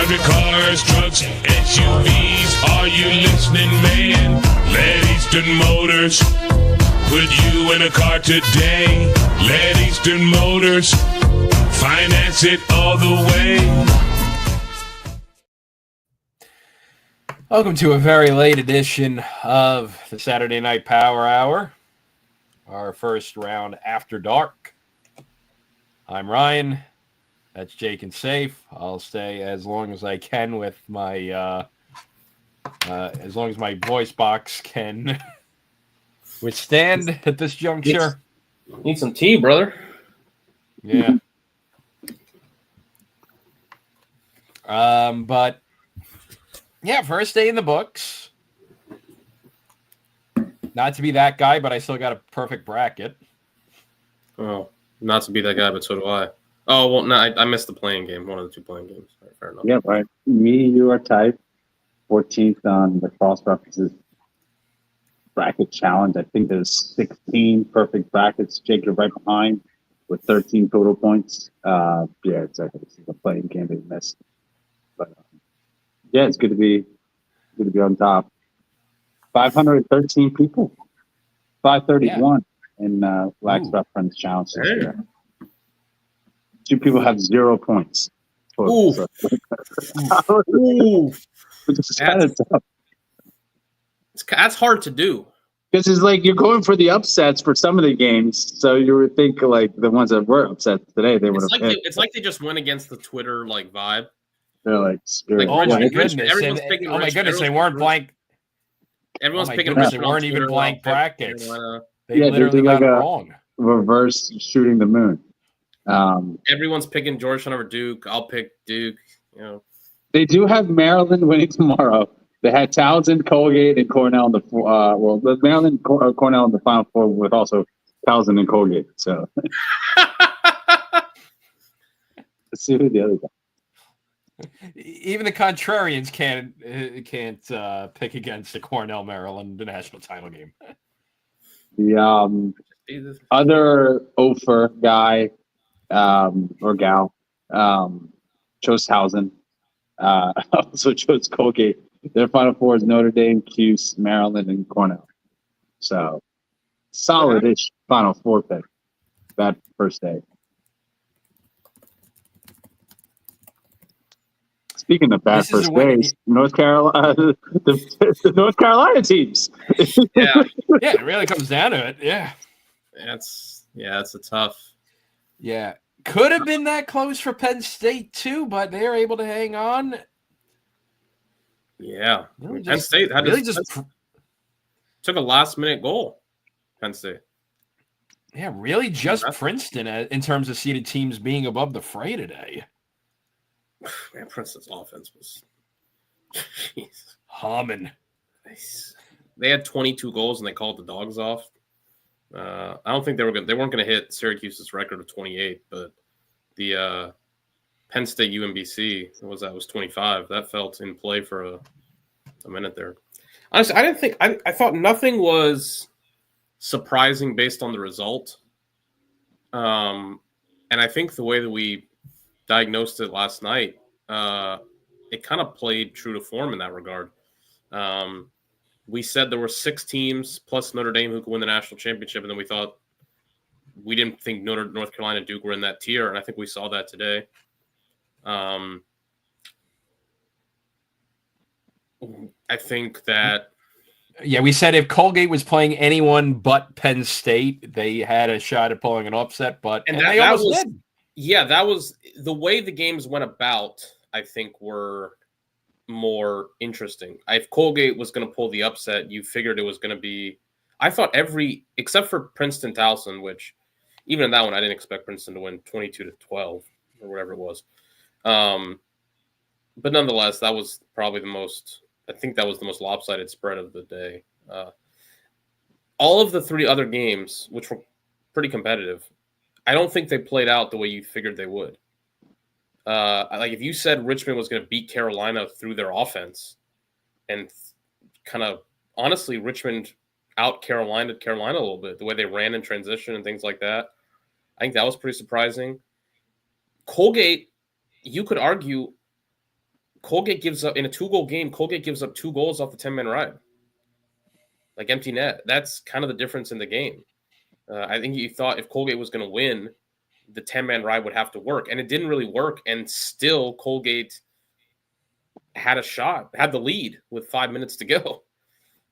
100 cars, trucks, SUVs. Are you listening, man? Let Eastern Motors put you in a car today. Let Eastern Motors finance it all the way. Welcome to a very late edition of the Saturday Night Power Hour, our first round after dark. I'm Ryan. That's Jake and Safe. I'll stay as long as I can with my, as long as my voice box can withstand at this juncture. Need some tea, brother. Yeah. But yeah, first day in the books. Not to be that guy, but I still got a perfect bracket. Oh, not to be that guy, but so do I. Oh, well, no, I missed the playing game. One of the two playing games. Right, fair enough. Yeah, right. Me, you are tied. 14th on the Crosse references bracket challenge. I think there's 16 perfect brackets. Jake, you're right behind with 13 total points. Yeah, exactly. This is a playing game they missed. But yeah, it's good to be on top. 513 people. 531 in Lax reference challenge this year. 2 people have 0 points. Ooh. Ooh. Which is kind of tough. That's hard to do. Because it's like you're going for the upsets for some of the games, so you would think like the ones that were upsets today, they would have. It's like they just went against the Twitter like vibe. They're like, oh my goodness! They weren't blank. Everyone's picking. They weren't even blank brackets. They literally got it wrong. Reverse shooting the moon. Everyone's picking Georgetown over Duke. I'll pick Duke. You know, they do have Maryland winning tomorrow. They had Townsend, Colgate, and Cornell in the the Maryland Cornell in the Final Four with also Townsend and Colgate. So let's see who the other guy. Even the contrarians can't pick against the Cornell Maryland national title game. The other Ofer guy or gal chose Townsend. Also chose Colgate. Their Final Four is Notre Dame, Cuse, Maryland, and Cornell. So solid-ish Final Four pick. That first day. Speaking of bad first days, North Carolina, the North Carolina teams. Yeah, it really comes down to it. Yeah, it's a tough. Yeah, could have been that close for Penn State too, but they were able to hang on. Yeah, Penn State took a last-minute goal. Penn State. Yeah, really just Princeton in terms of seeded teams being above the fray today. Man, Princeton's offense was humming. They had 22 goals and they called the dogs off. I don't think they weren't going to hit Syracuse's record of 28, but the Penn State UMBC was 25. That felt in play for a minute there. Honestly, I thought nothing was surprising based on the result. And I think the way that we diagnosed it last night, it kind of played true to form in that regard. We said there were 6 teams plus Notre Dame who could win the national championship, and then we didn't think North Carolina and Duke were in that tier, and I think we saw that today. I think that we said if Colgate was playing anyone but Penn State, they had a shot at pulling an upset, but they almost did. Yeah, that was the way the games went about, I think, were more interesting. If Colgate was going to pull the upset, you figured it was going to be – I thought except for Princeton-Towson, which even in that one, I didn't expect Princeton to win 22-12 or whatever it was. But nonetheless, that was probably the most lopsided spread of the day. All of the 3 other games, which were pretty competitive, I don't think they played out the way you figured they would. Like if you said Richmond was going to beat Carolina through their offense, and kind of honestly, Richmond out Carolina a little bit, the way they ran in transition and things like that, I think that was pretty surprising. Colgate, you could argue, Colgate gives up in a 2-goal game. Colgate gives up 2 goals off the 10-man ride, like empty net. That's kind of the difference in the game. I think you thought if Colgate was going to win, the 10-man ride would have to work, and it didn't really work. And still, Colgate had a shot, had the lead with 5 minutes to go.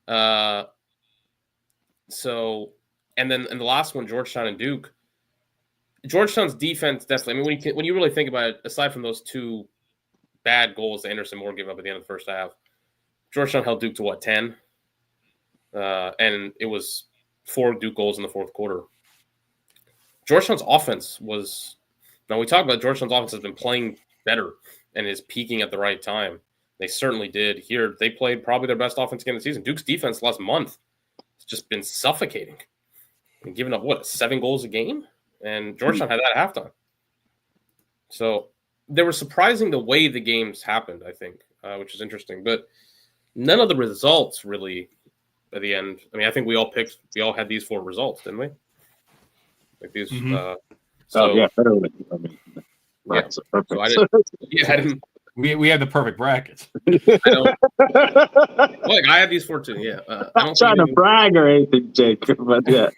And then in the last one, Georgetown and Duke. Georgetown's defense definitely. I mean, when you really think about it, aside from those 2 bad goals that Anderson Moore gave up at the end of the first half, Georgetown held Duke to what, 10? And it was 4 Duke goals in the fourth quarter. Georgetown's offense was – now we talk about Georgetown's offense has been playing better and is peaking at the right time. They certainly did. Here, they played probably their best offense game of the season. Duke's defense last month has just been suffocating and giving up, 7 goals a game? And Georgetown had that at halftime. So they were surprising the way the games happened, I think, which is interesting. But none of the results really at the end. I mean, I think we all had these 4 results, didn't we? Like these. Mm-hmm. Better than I mean. Yeah. So perfect. So I didn't. We had the perfect brackets. I had these 4 too. Yeah. I'm not trying to brag or anything, Jake, but yeah.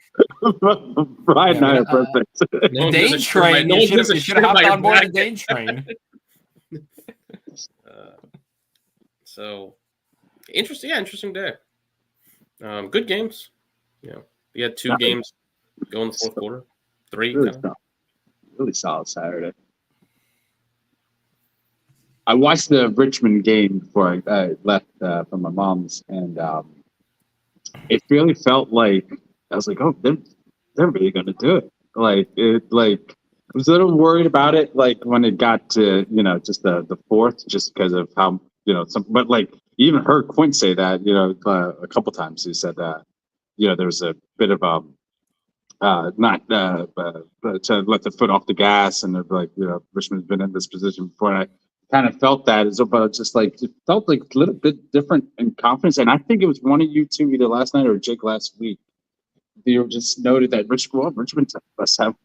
Brian and I are perfect. The Dane train. You should have hopped on board the Dane train. So interesting. Yeah, interesting day. Good games. Yeah, we had 2 games go in the fourth quarter. 3. Really solid Saturday. I watched the Richmond game before I left from my mom's, and it really felt like I was like, "Oh, they're really going to do it." I was a little worried about it, like when it got to just the fourth, just because of how but like even heard Quint say that a couple times. He said that there was a bit of not to let the foot off the gas, and like Richmond's been in this position before, and I kind of felt that as about just like it felt like a little bit different in confidence. And I think it was one of you two either last night or Jake last week. You just noted that Richmond must have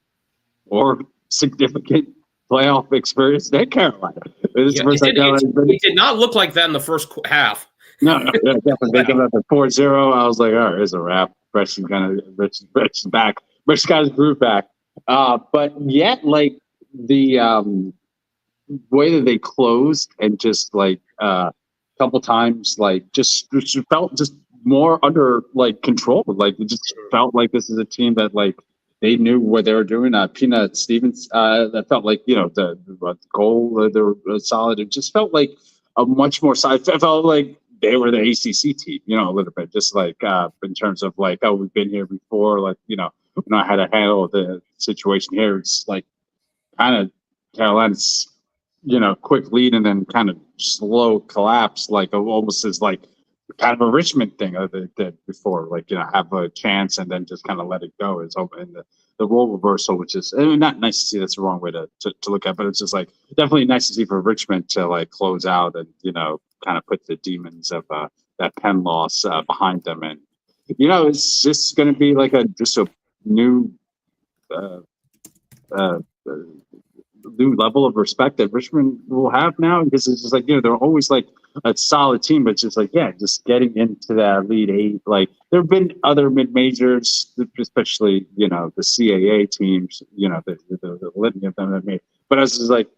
more significant playoff experience than Carolina. It did not look like that in the first half. No, definitely. They came up at 4-0. I was like, all right, it's a wrap. Rich back. Rich got his groove back. But yet, like the way that they closed and just like a couple times, like just felt just more under like control. Like it just felt like this is a team that like they knew what they were doing. Peanut Stevens, that felt like the goal. They were solid. It just felt like a much more side. It felt like they were the ACC team, a little bit, just like in terms of like, oh, we've been here before, like we know how to handle the situation here. It's like kind of Carolina's quick lead and then kind of slow collapse, like almost as like kind of a Richmond thing they did before, like have a chance and then just kind of let it go. It's open the role reversal, which is not nice to see. That's the wrong way to look at, but it's just like definitely nice to see for Richmond to like close out and kind of put the demons of that Penn loss behind them, and it's just going to be like just a new new level of respect that Richmond will have now, because it's just like they're always like a solid team, but it's just like just getting into that Elite Eight. Like there have been other mid majors, especially the CAA teams, the litany of them have made, but it's just like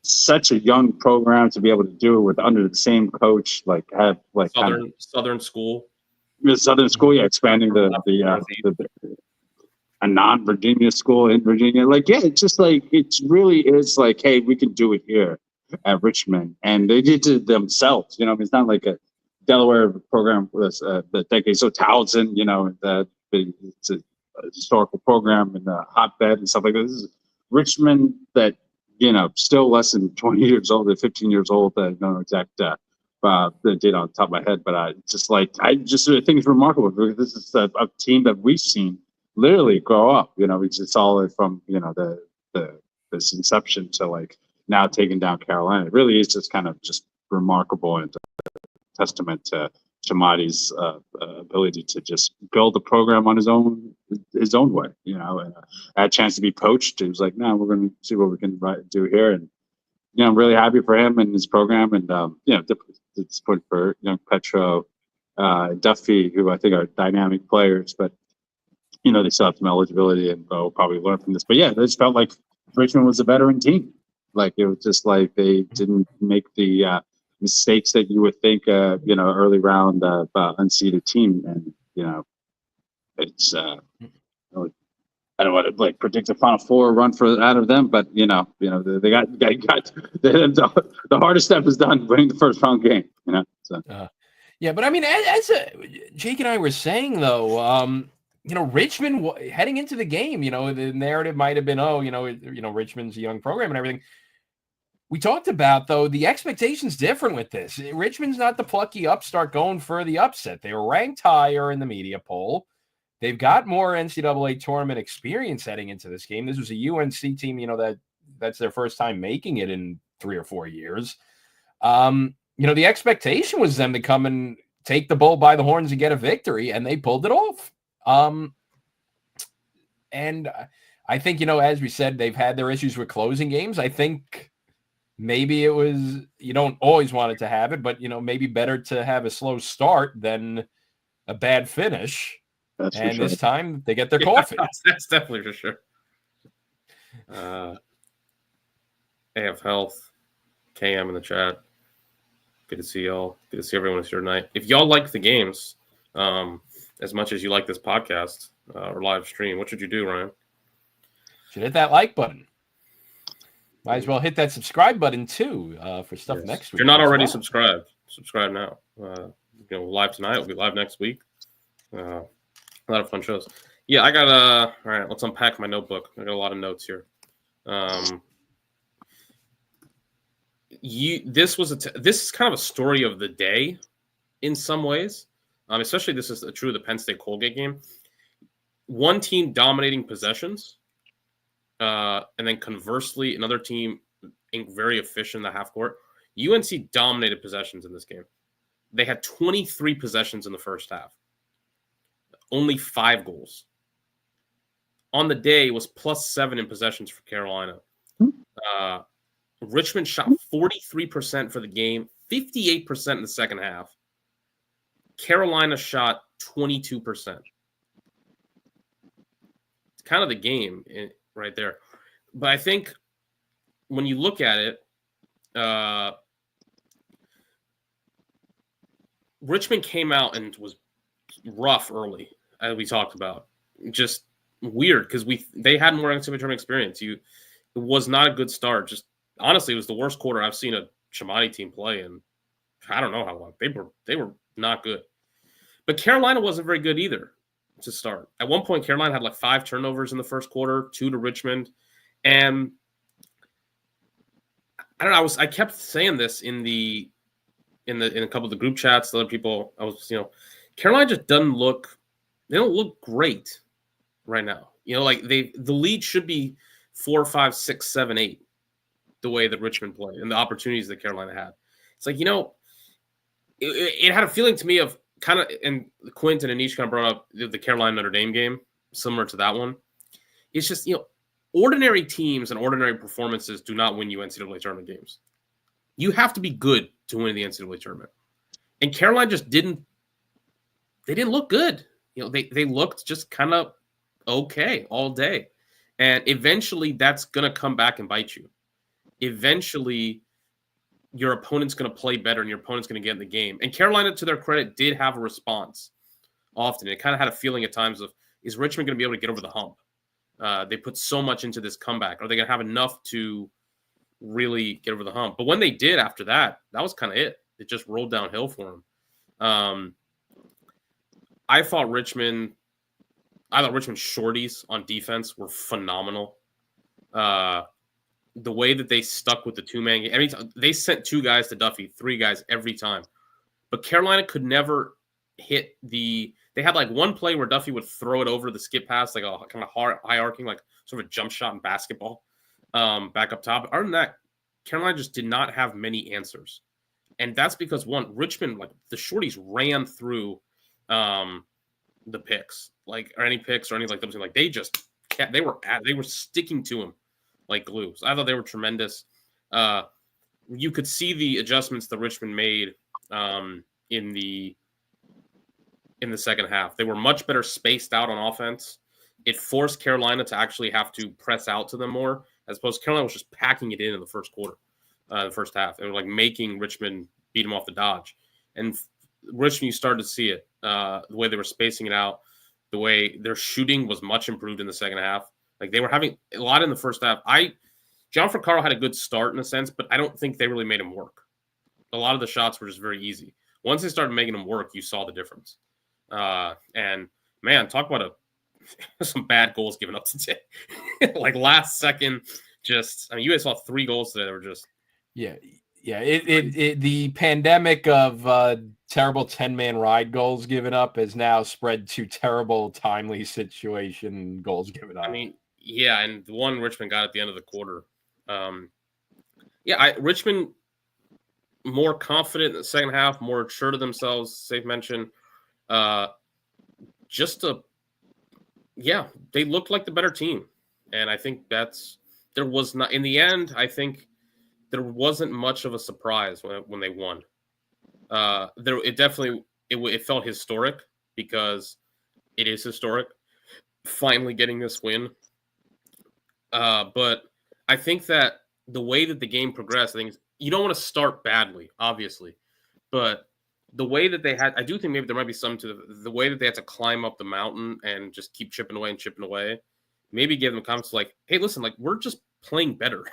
such a young program to be able to do it with under the same coach, like have like Southern School, expanding a non-Virginia school in Virginia. Like, it's just like, it really is like, hey, we can do it here at Richmond. And they did it themselves. It's not like a Delaware program with the decades. So Townsend, it's a historical program and a hotbed and stuff like that. This is Richmond that, still less than 20 years old, 15 years old. I don't know exact date on the top of my head, but I think it's remarkable because this is a team that we've seen literally grow up. It's all from this inception to like now taking down Carolina. It really is just kind of just remarkable and a testament to Chamati's ability to just build the program on his own way. And had a chance to be poached. He was like, no, we're going to see what we can do here. And I'm really happy for him and his program, and disappointed for Petro, Duffy, who I think are dynamic players, but they still have some eligibility, and we'll probably learn from this. But yeah, it just felt like Richmond was a veteran team. Like it was just like they didn't make the mistakes that you would think, early round unseeded team, and it's. I don't want to predict a Final Four run out of them, but they got the hardest step is done winning the first round game. So. Yeah, but I mean, as Jake and I were saying though, Richmond heading into the game, the narrative might have been, Richmond's a young program and everything. We talked about though the expectations different with this. Richmond's not the plucky upstart going for the upset. They were ranked higher in the media poll. They've got more NCAA tournament experience heading into this game. This was a UNC team, that's their first time making it in 3 or 4 years. The expectation was them to come and take the bull by the horns and get a victory, and they pulled it off. And I think, as we said, they've had their issues with closing games. I think maybe it was, you don't always want it to have it, but, maybe better to have a slow start than a bad finish. That's and for sure. This time they get their coffee. That's definitely for sure. AF Health, KM in the chat. Good to see y'all. Good to see everyone who's here tonight. If y'all like the games as much as you like this podcast or live stream, what should you do, Ryan? Should hit that like button. Might as well hit that subscribe button too for stuff next week. If you're not already subscribed, subscribe now. Live tonight. We'll be live next week. A lot of fun shows. Yeah, I got all right, let's unpack my notebook. I got a lot of notes here. This is kind of a story of the day in some ways. Especially this is true of the Penn State Colgate game. One team dominating possessions, and then conversely, another team very efficient in the half court. UNC dominated possessions in this game. They had 23 possessions in the first half. Only 5 goals. On the day, it was +7 in possessions for Carolina. Richmond shot 43% for the game, 58% in the second half. Carolina shot 22%. It's kind of the game right there. But I think when you look at it, Richmond came out and was rough early, as we talked about. Just weird because they had more NCAA tournament experience. It was not a good start. Just honestly, it was the worst quarter I've seen a Chamati team play in I don't know how long. They were not good. But Carolina wasn't very good either to start. At one point, Carolina had 5 turnovers in the first quarter, 2 to Richmond. And I don't know, I kept saying this in a couple of the group chats, the other people, Carolina just they don't look great right now. The lead should be 4, 5, 6, 7, 8, the way that Richmond played and the opportunities that Carolina had. It's it had a feeling to me of kind of, and Quint and Anish kind of brought up the Carolina Notre Dame game, similar to that one. It's just, ordinary teams and ordinary performances do not win you NCAA tournament games. You have to be good to win the NCAA tournament. And Carolina just didn't look good. They looked just kind of okay all day. And eventually that's going to come back and bite you. Eventually your opponent's going to play better and your opponent's going to get in the game. And Carolina, to their credit, did have a response often. It kind of had a feeling at times of, is Richmond going to be able to get over the hump? They put so much into this comeback. Are they going to have enough to really get over the hump? But when they did after that, that was kind of it. It just rolled downhill for them. I thought Richmond shorties on defense were phenomenal. The way that they stuck with the 2-man game, every time they sent 2 guys to Duffy, 3 guys every time. But Carolina could never hit they had one play where Duffy would throw it over the skip pass, a kind of high arcing, sort of a jump shot in basketball, back up top. Other than that, Carolina just did not have many answers. And that's because Richmond, the shorties ran through the picks, or any picks or anything like that. They just kept, they were sticking to him like glue. So I thought they were tremendous. you could see the adjustments that Richmond made in the second half. They were much better spaced out on offense. It forced Carolina to actually have to press out to them more, as opposed to Carolina was just packing it in the first quarter, the first half. They were like making Richmond beat them off the dodge. And Richmond, you started to see it, the way they were spacing it out, the way their shooting was much improved in the second half. Like they were having a lot in the first half. John Fricaro had a good start in a sense, but I don't think they really made him work. A lot of the shots were just very easy. Once they started making him work, you saw the difference. And man, talk about some bad goals given up today. Like last second, you guys saw 3 goals today that were just yeah. The pandemic of terrible 10-man ride goals given up has now spread to terrible timely situation goals given up. I mean, yeah, and the one Richmond got at the end of the quarter. Richmond more confident in the second half, more sure to themselves. Safe mention. They looked like the better team, and I think there was not in the end. I think there wasn't much of a surprise when they won. It felt historic because it is historic. Finally getting this win. But I think that the way that the game progressed, I think you don't want to start badly, obviously, but the way that they had, I do think maybe there might be some to the way that they had to climb up the mountain and just keep chipping away, maybe give them confidence like, hey, listen, like we're just playing better.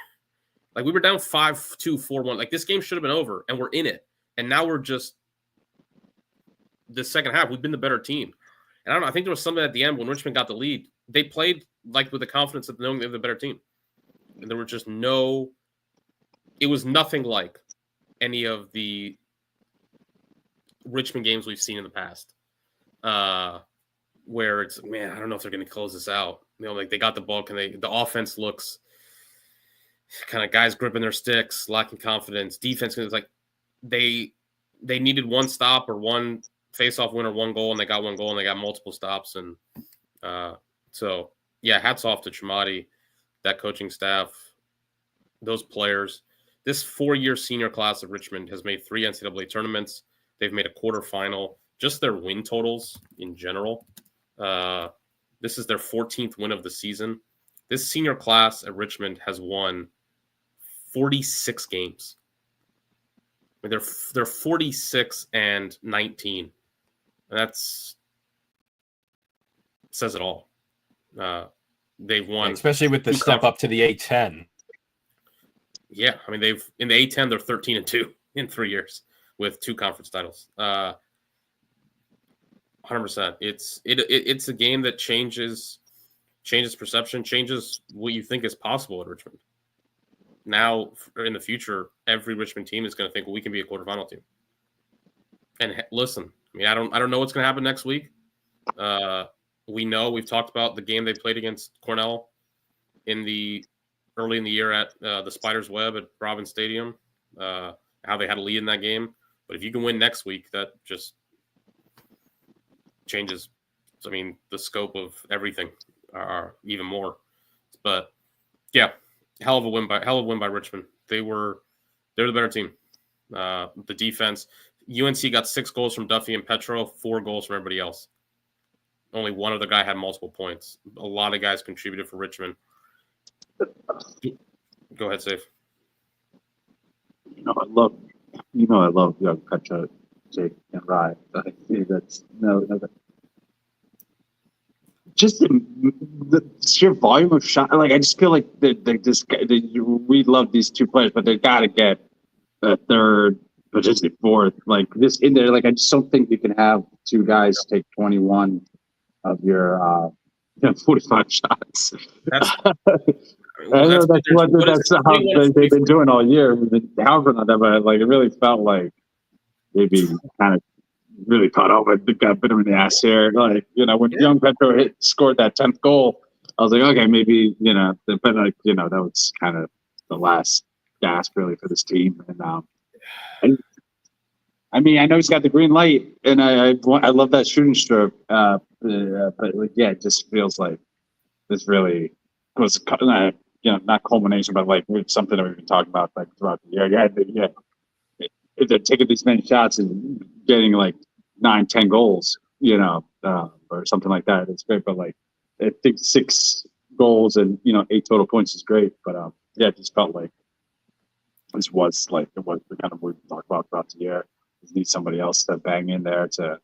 Like we were down 5-2, 4-1. Like this game should have been over and we're in it. And now we're just the second half, we've been the better team. And I don't know, I think there was something at the end when Richmond got the lead. They played like with the confidence of knowing they were the better team. And there were just it was nothing like any of the Richmond games we've seen in the past. Where it's, man, I don't know if they're going to close this out. Like they got the ball. The offense looks kind of guys gripping their sticks, lacking confidence. Defense is like they needed one stop or one face-off win or one goal, and they got one goal, and they got multiple stops. And so, yeah, hats off to Tramati, that coaching staff, those players. This 4-year senior class of Richmond has made 3 NCAA tournaments. They've made a quarterfinal. Just their win totals in general. This is their 14th win of the season. This senior class at Richmond has won 46 games. I mean, they're 46-19. And says it all. They've won, especially with the step up to the A10. Yeah, I mean in the A10 they're 13-2 in 3 years with 2 conference titles. 100%. It's a game that changes perception, changes what you think is possible at Richmond. Now, in the future, every Richmond team is going to think, well, we can be a quarterfinal team. And listen, I mean, I don't know what's going to happen next week. We've talked about the game they played against Cornell early in the year at the Spider's Web at Robins Stadium, how they had a lead in that game. But if you can win next week, that just changes, I mean, the scope of everything even more. But yeah, hell of a win by Richmond. They're the better team. The defense, UNC got 6 goals from Duffy and Petro, 4 goals from everybody else. Only one other guy had multiple points. A lot of guys contributed for Richmond. Go ahead, Safe. I love young Petro, Jake, and Ryan. I think that's just the sheer volume of shot. Like I just feel like we love these 2 players, but they got to get a third, potentially fourth. Like this in there. Like I just don't think you can have 2 guys take 21 of your 45 shots. I know that's how they've been doing all year. We've been hounding on them, but like it really felt like maybe kind of really caught up with got bit him in the ass here. Like when young Petro scored that 10th goal, I was like, okay, maybe but like that was kind of the last gasp really for this team. And I mean, I know he's got the green light, and I love that shooting stroke. But like, yeah, it just feels like this really was. not culmination, but like it's something that we've been talking about like throughout the year. Yeah. If they're taking these many shots and getting like 9-10 goals, or something like that, it's great. But like, I think 6 goals and 8 total points is great. But it just felt like it was the kind of what we talked about throughout the year. You need somebody else to bang in there to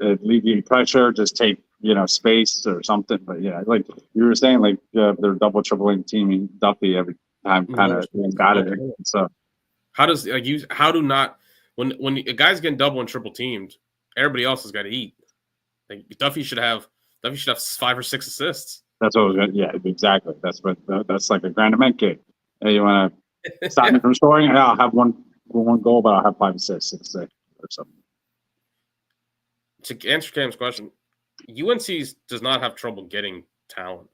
alleviate pressure, just take space or something. But yeah, like you were saying, like they're double tripling teaming Duffy every time, kind of got it. So how when a guy's getting double and triple teamed, everybody else has got to eat. Like Duffy should have 5 or 6 assists. That's what was yeah, exactly. That's like a Grandament kick. Hey, you want to stop me from scoring? Yeah, I'll have one goal, but I'll have 5 assists, 6 or something. To answer Cam's question, UNC does not have trouble getting talent.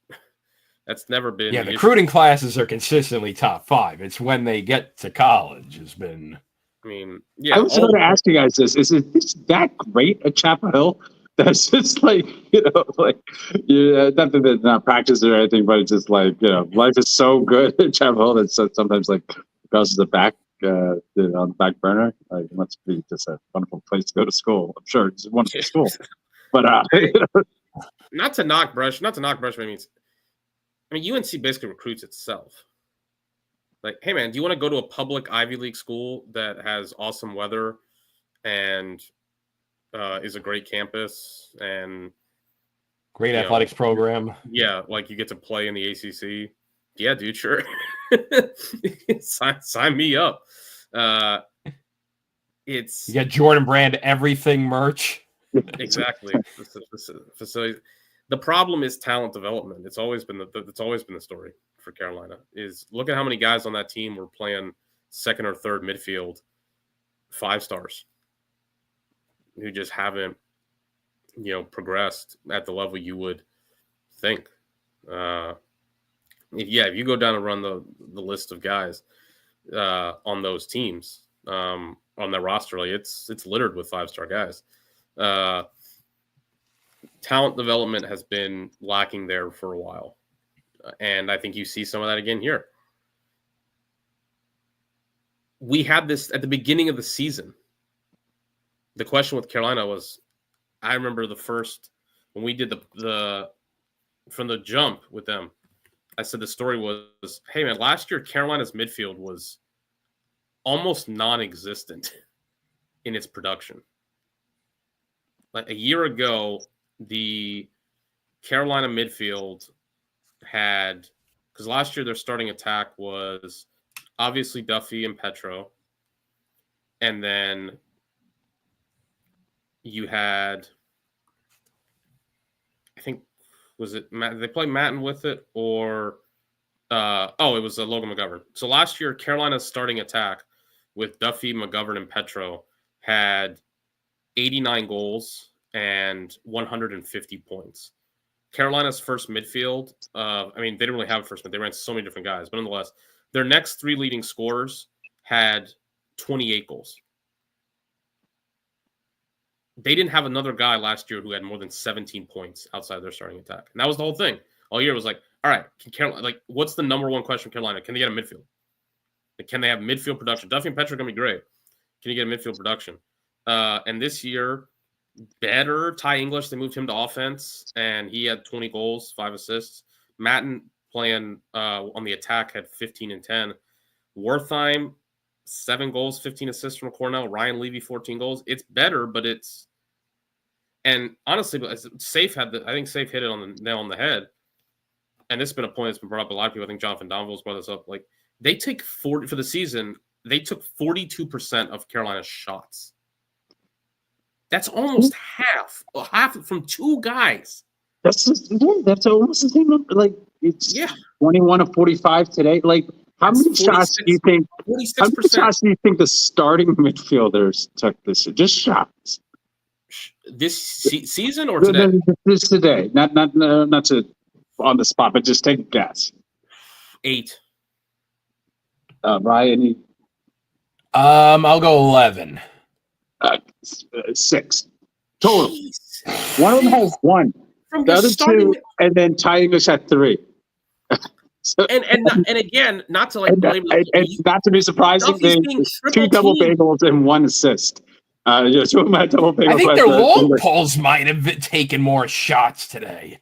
That's never been. Yeah, the recruiting classes are consistently top 5. It's when they get to college has been. I mean, yeah. I was going to ask you guys this: is it that great at Chapel Hill? That's just like not that they're not practice or anything, but it's just like life is so good at Chapel Hill that sometimes like crosses the back on the back burner. Like it must be just a wonderful place to go to school. I'm sure it's a wonderful school, but not to knock Brush by any means. I mean, UNC basically recruits itself. Like, hey man, do you want to go to a public Ivy League school that has awesome weather and is a great campus and great athletics program? Yeah, like you get to play in the ACC. Yeah, dude, sure. sign me up. You got Jordan Brand everything merch. Exactly. Facility. The problem is talent development. It's always been the story for Carolina. Is look at how many guys on that team were playing second or third midfield, 5 stars, who just haven't, progressed at the level you would think. If you go down and run the list of guys on those teams, on their roster, like it's littered with 5-star guys. Talent development has been lacking there for a while. And I think you see some of that again here. We had this at the beginning of the season. The question with Carolina was, I remember when we did the from the jump with them, I said the story was, hey man, last year Carolina's midfield was almost non-existent in its production. Like a year ago, the Carolina midfield had, because last year their starting attack was obviously Duffy and Petro, and then you had, I think, was it Matt? Did they play Matten with it, or it was Logan McGovern. So last year Carolina's starting attack with Duffy, McGovern, and Petro had 89 goals and 150 points. Carolina's first midfield, they didn't really have a first midfield. They ran so many different guys, but nonetheless, their next 3 leading scorers had 28 goals. They didn't have another guy last year who had more than 17 points outside of their starting attack. And that was the whole thing. All year was like, all right, can Carolina, what's the number one question for Carolina? Can they get a midfield? Can they have midfield production? Duffy and Petro are going to be great. Can you get a midfield production? And this year, better Ty English. They moved him to offense, and he had 20 goals, 5 assists. Matten playing on the attack had 15 and 10. Wertheim, 7 goals, 15 assists from Cornell. Ryan Levy, 14 goals. It's better, but it's – and honestly, I think Safe hit it on the nail on the head. And this has been a point that's been brought up by a lot of people. I think Jonathan Donville's brought this up. Like, they take 40 – for the season, they took 42% of Carolina's shots. That's almost half from 2 guys. That's almost the same. Like it's 21 of 45 today. Like how many shots do you think? 46%. How many shots do you think the starting midfielders took this year? Just shots. This season or today? This today. Not to on the spot, but just take a guess. 8. Ryan. I'll go 11. 6 total. Jeez. One of them has 1. From the other 2, and then Ty English had 3. So, And again, not to like blame and not to be surprising, Duffy's they being two double triple-teamed. bagels and one assist. Two of my double bagels. I think their long poles might have taken more shots today.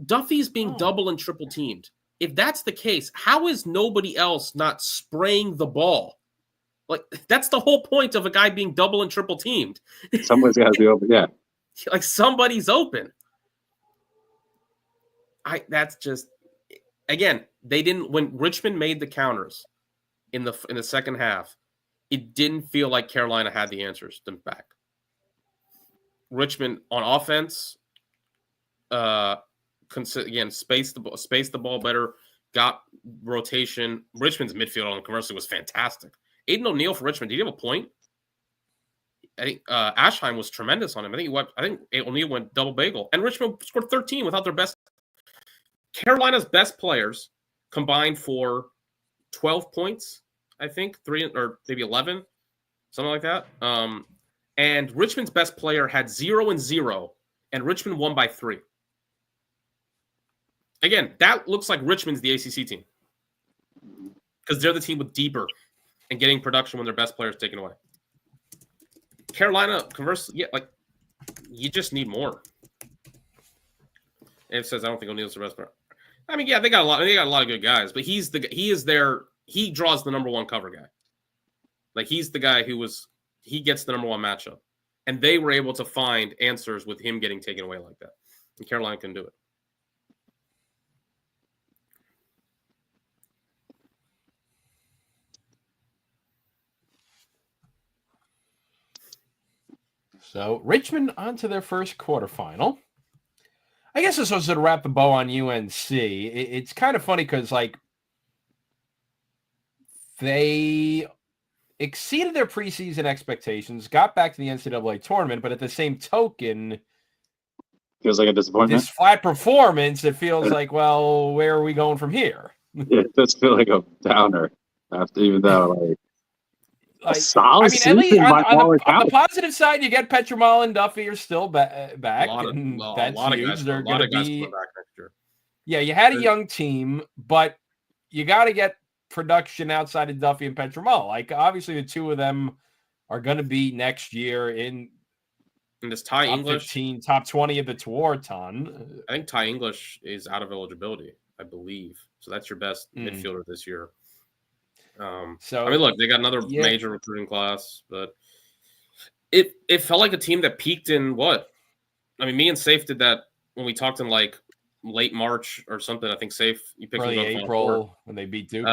Duffy's being double and triple teamed. If that's the case, how is nobody else not spraying the ball? Like, that's the whole point of a guy being double and triple teamed. Someone's got to be open. Yeah. Like, somebody's open. That's just, again, they didn't, when Richmond made the counters in the second half, it didn't feel like Carolina had the answers back. Richmond on offense, again, spaced the ball better, got rotation. Richmond's midfield on conversely was fantastic. Aiden O'Neill for Richmond, did he have a point? I think Ashheim was tremendous on him. I think O'Neill went double bagel, and Richmond scored 13 without their best. Carolina's best players combined for 12 points, I think, 3 or maybe 11, something like that. And Richmond's best player had 0 and 0, and Richmond won by 3. Again, that looks like Richmond's the ACC team because they're the team with deeper and getting production when their best player is taken away. Carolina, conversely, yeah, like you just need more. And it says I don't think O'Neill's the best player. I mean, yeah, they got a lot of good guys, but he draws the number one cover guy. Like he's the guy he gets the number one matchup, and they were able to find answers with him getting taken away like that, and Carolina can do it. So Richmond on to their first quarterfinal. I guess this was to wrap the bow on UNC. It's kind of funny because, like, they exceeded their preseason expectations, got back to the NCAA tournament, but at the same token, feels like a disappointment. This flat performance, it feels like, well, where are we going from here? It does feel like a downer after, even though, like a solid at least on the count. positive side, you get Petromal and Duffy are still back. A lot of guys They're going to be back next year. Yeah, you had a young team, but you got to get production outside of Duffy and Petromal. Like, obviously, the two of them are going to be next year in this Ty top English 15, top 20 of the Tewaaraton. I think Ty English is out of eligibility, I believe. So that's your best midfielder this year. So I mean, look, they got another major recruiting class, but it felt like a team that peaked in what? I mean, me and Safe did that when we talked in like late March or something. I think Safe you picked early April when they beat Duke.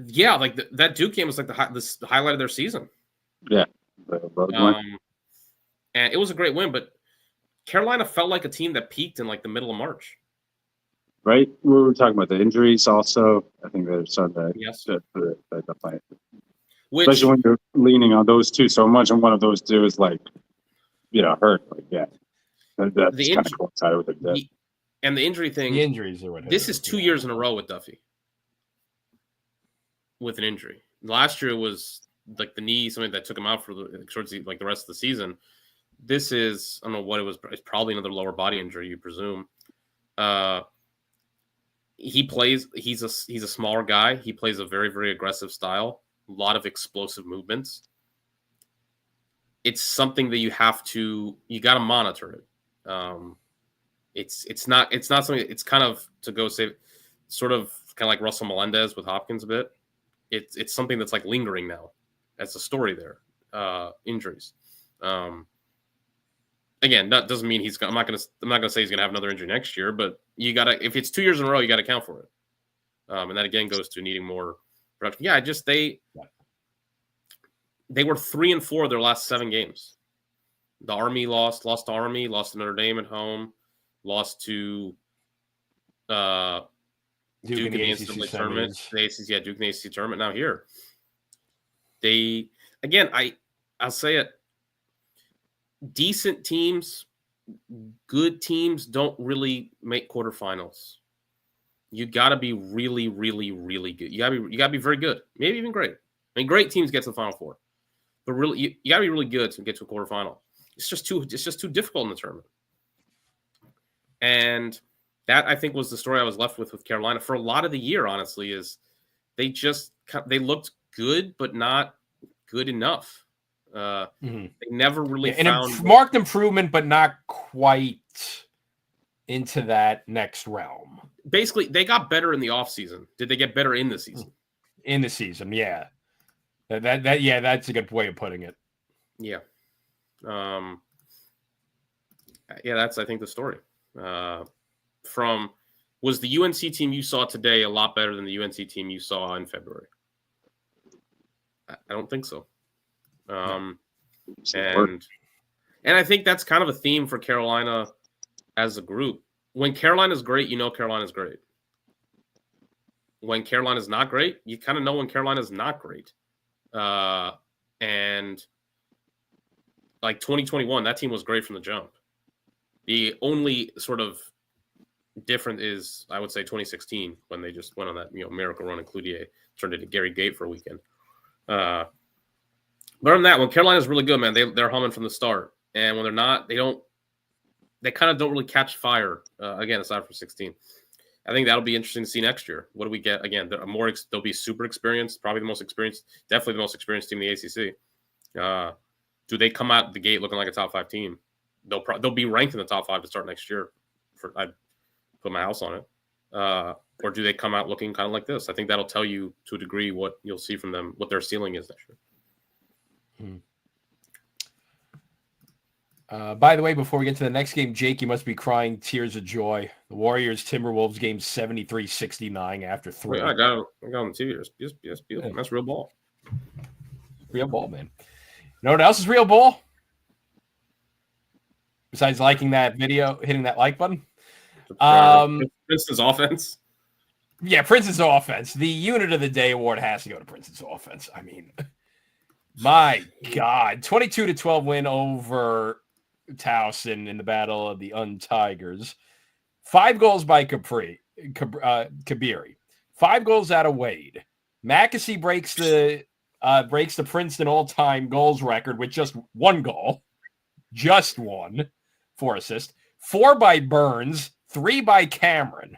Yeah, like that Duke game was like the highlight of their season. Yeah, and it was a great win, but Carolina felt like a team that peaked in like the middle of March. Right, we were talking about the injuries. Also, I think they're starting to play. Especially when you're leaning on those two so much, and one of those two is like, hurt. Like, that's kind of coincided with it. And the injury thing. The injuries are what. This is 2 years in a row with Duffy with an injury. Last year was like the knee, something that took him out for the rest of the season. This is, I don't know what it was. It's probably another lower body injury, you presume. He plays. He's a smaller guy. He plays a very, very aggressive style. A lot of explosive movements. It's something that you got to monitor it. It's not something. It's kind of to go say, sort of kind of like Russell Melendez with Hopkins a bit. It's something that's like lingering now. That's a story there. Injuries. Again, that doesn't mean I'm not gonna say he's gonna have another injury next year, but you gotta, if it's 2 years in a row, you gotta account for it. And that again goes to needing more production. Yeah, they were 3-4 of their last 7 games. The Army lost to Army, lost to Notre Dame at home, lost to Duke in the NCAA tournament. Duke in the ACC tournament. Now here, I'll say it. Decent teams, good teams don't really make quarterfinals. You got to be really, really, really good. You got to be very good, maybe even great. I mean, great teams get to the Final Four, but really, you got to be really good to get to a quarterfinal. It's just too difficult in the tournament. And that I think was the story I was left with Carolina for a lot of the year. Honestly, is they looked good, but not good enough. They never really found marked improvement, but not quite into that next realm. Basically, they got better in the offseason. Did they get better in the season? In the season, yeah. That's a good way of putting it. Yeah. That's I think the story. Was the UNC team you saw today a lot better than the UNC team you saw in February? I don't think so. And I think that's kind of a theme for Carolina as a group. When Carolina's great, you know Carolina's great. When Carolina's not great, you kind of know when Carolina's not great. And like 2021, that team was great from the jump. The only sort of different is, I would say, 2016 when they just went on that miracle run and Cloutier turned into Gary Gate for a weekend. But other than that, when Carolina's really good, man, they're humming from the start. And when they're not, they kind of don't really catch fire. Again, aside from 16, I think that'll be interesting to see next year. What do we get? Again, they'll be super experienced, probably definitely the most experienced team in the ACC. Do they come out the gate looking like a top 5 team? They'll be ranked in the top 5 to start next year. I'd put my house on it. Or do they come out looking kind of like this? I think that'll tell you to a degree what you'll see from them, what their ceiling is next year. By the way, before we get to the next game, Jake, you must be crying tears of joy. The Warriors-Timberwolves game 73-69 after 3. I got on the TV. Yes, beautiful. That's real ball. Real ball, man. You know what else is real ball? Besides liking that video, hitting that like button? Princeton's offense. Yeah, Princeton's offense. The Unit of the Day award has to go to Princeton's offense. I mean, my God. 22-12 win over Towson in the Battle of the Untigers. 5 goals by Kabiri. 5 goals out of Wade. Mackesy breaks the Princeton all-time goals record with just 1 goal. Just 1. 4 assists. 4 by Burns. 3 by Cameron.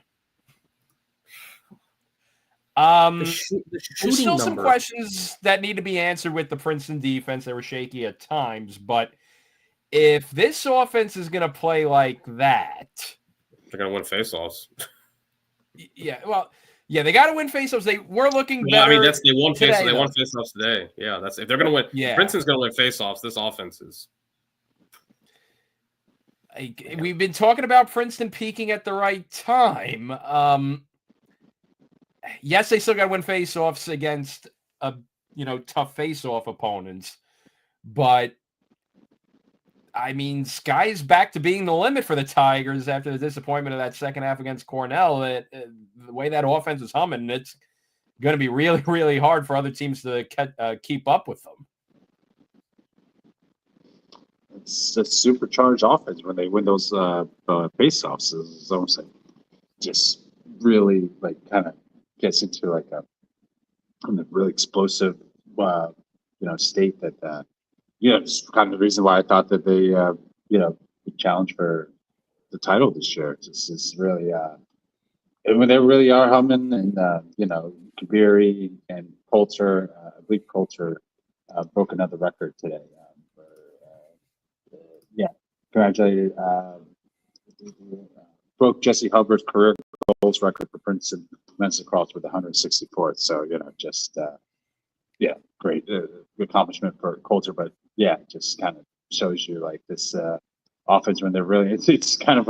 There's still some questions that need to be answered with the Princeton defense. They were shaky at times, but if this offense is going to play like that, they're going to win faceoffs. Yeah, well, yeah, they got to win faceoffs. They were looking better. I mean, they won faceoffs today. Yeah, that's if they're going to win. Yeah, Princeton's going to win faceoffs. This offense is. We've been talking about Princeton peaking at the right time. Yes, they still got to win faceoffs against tough faceoff opponents, but I mean, sky's back to being the limit for the Tigers after the disappointment of that second half against Cornell. The way that offense is humming, it's going to be really, really hard for other teams to keep up with them. It's a supercharged offense when they win those faceoffs. It's almost like just really kind of gets into a really explosive state that it's kind of the reason why I thought that they would challenge for the title this year. It's really and when they really are humming, and Kabiri and Coulter, I believe Coulter broke another record today. Congratulated. Broke Jesse Hubbard's career goals record for Princeton men's lacrosse with 164th. So great accomplishment for Coulter. But just kind of shows you this offense when they're really. It's kind of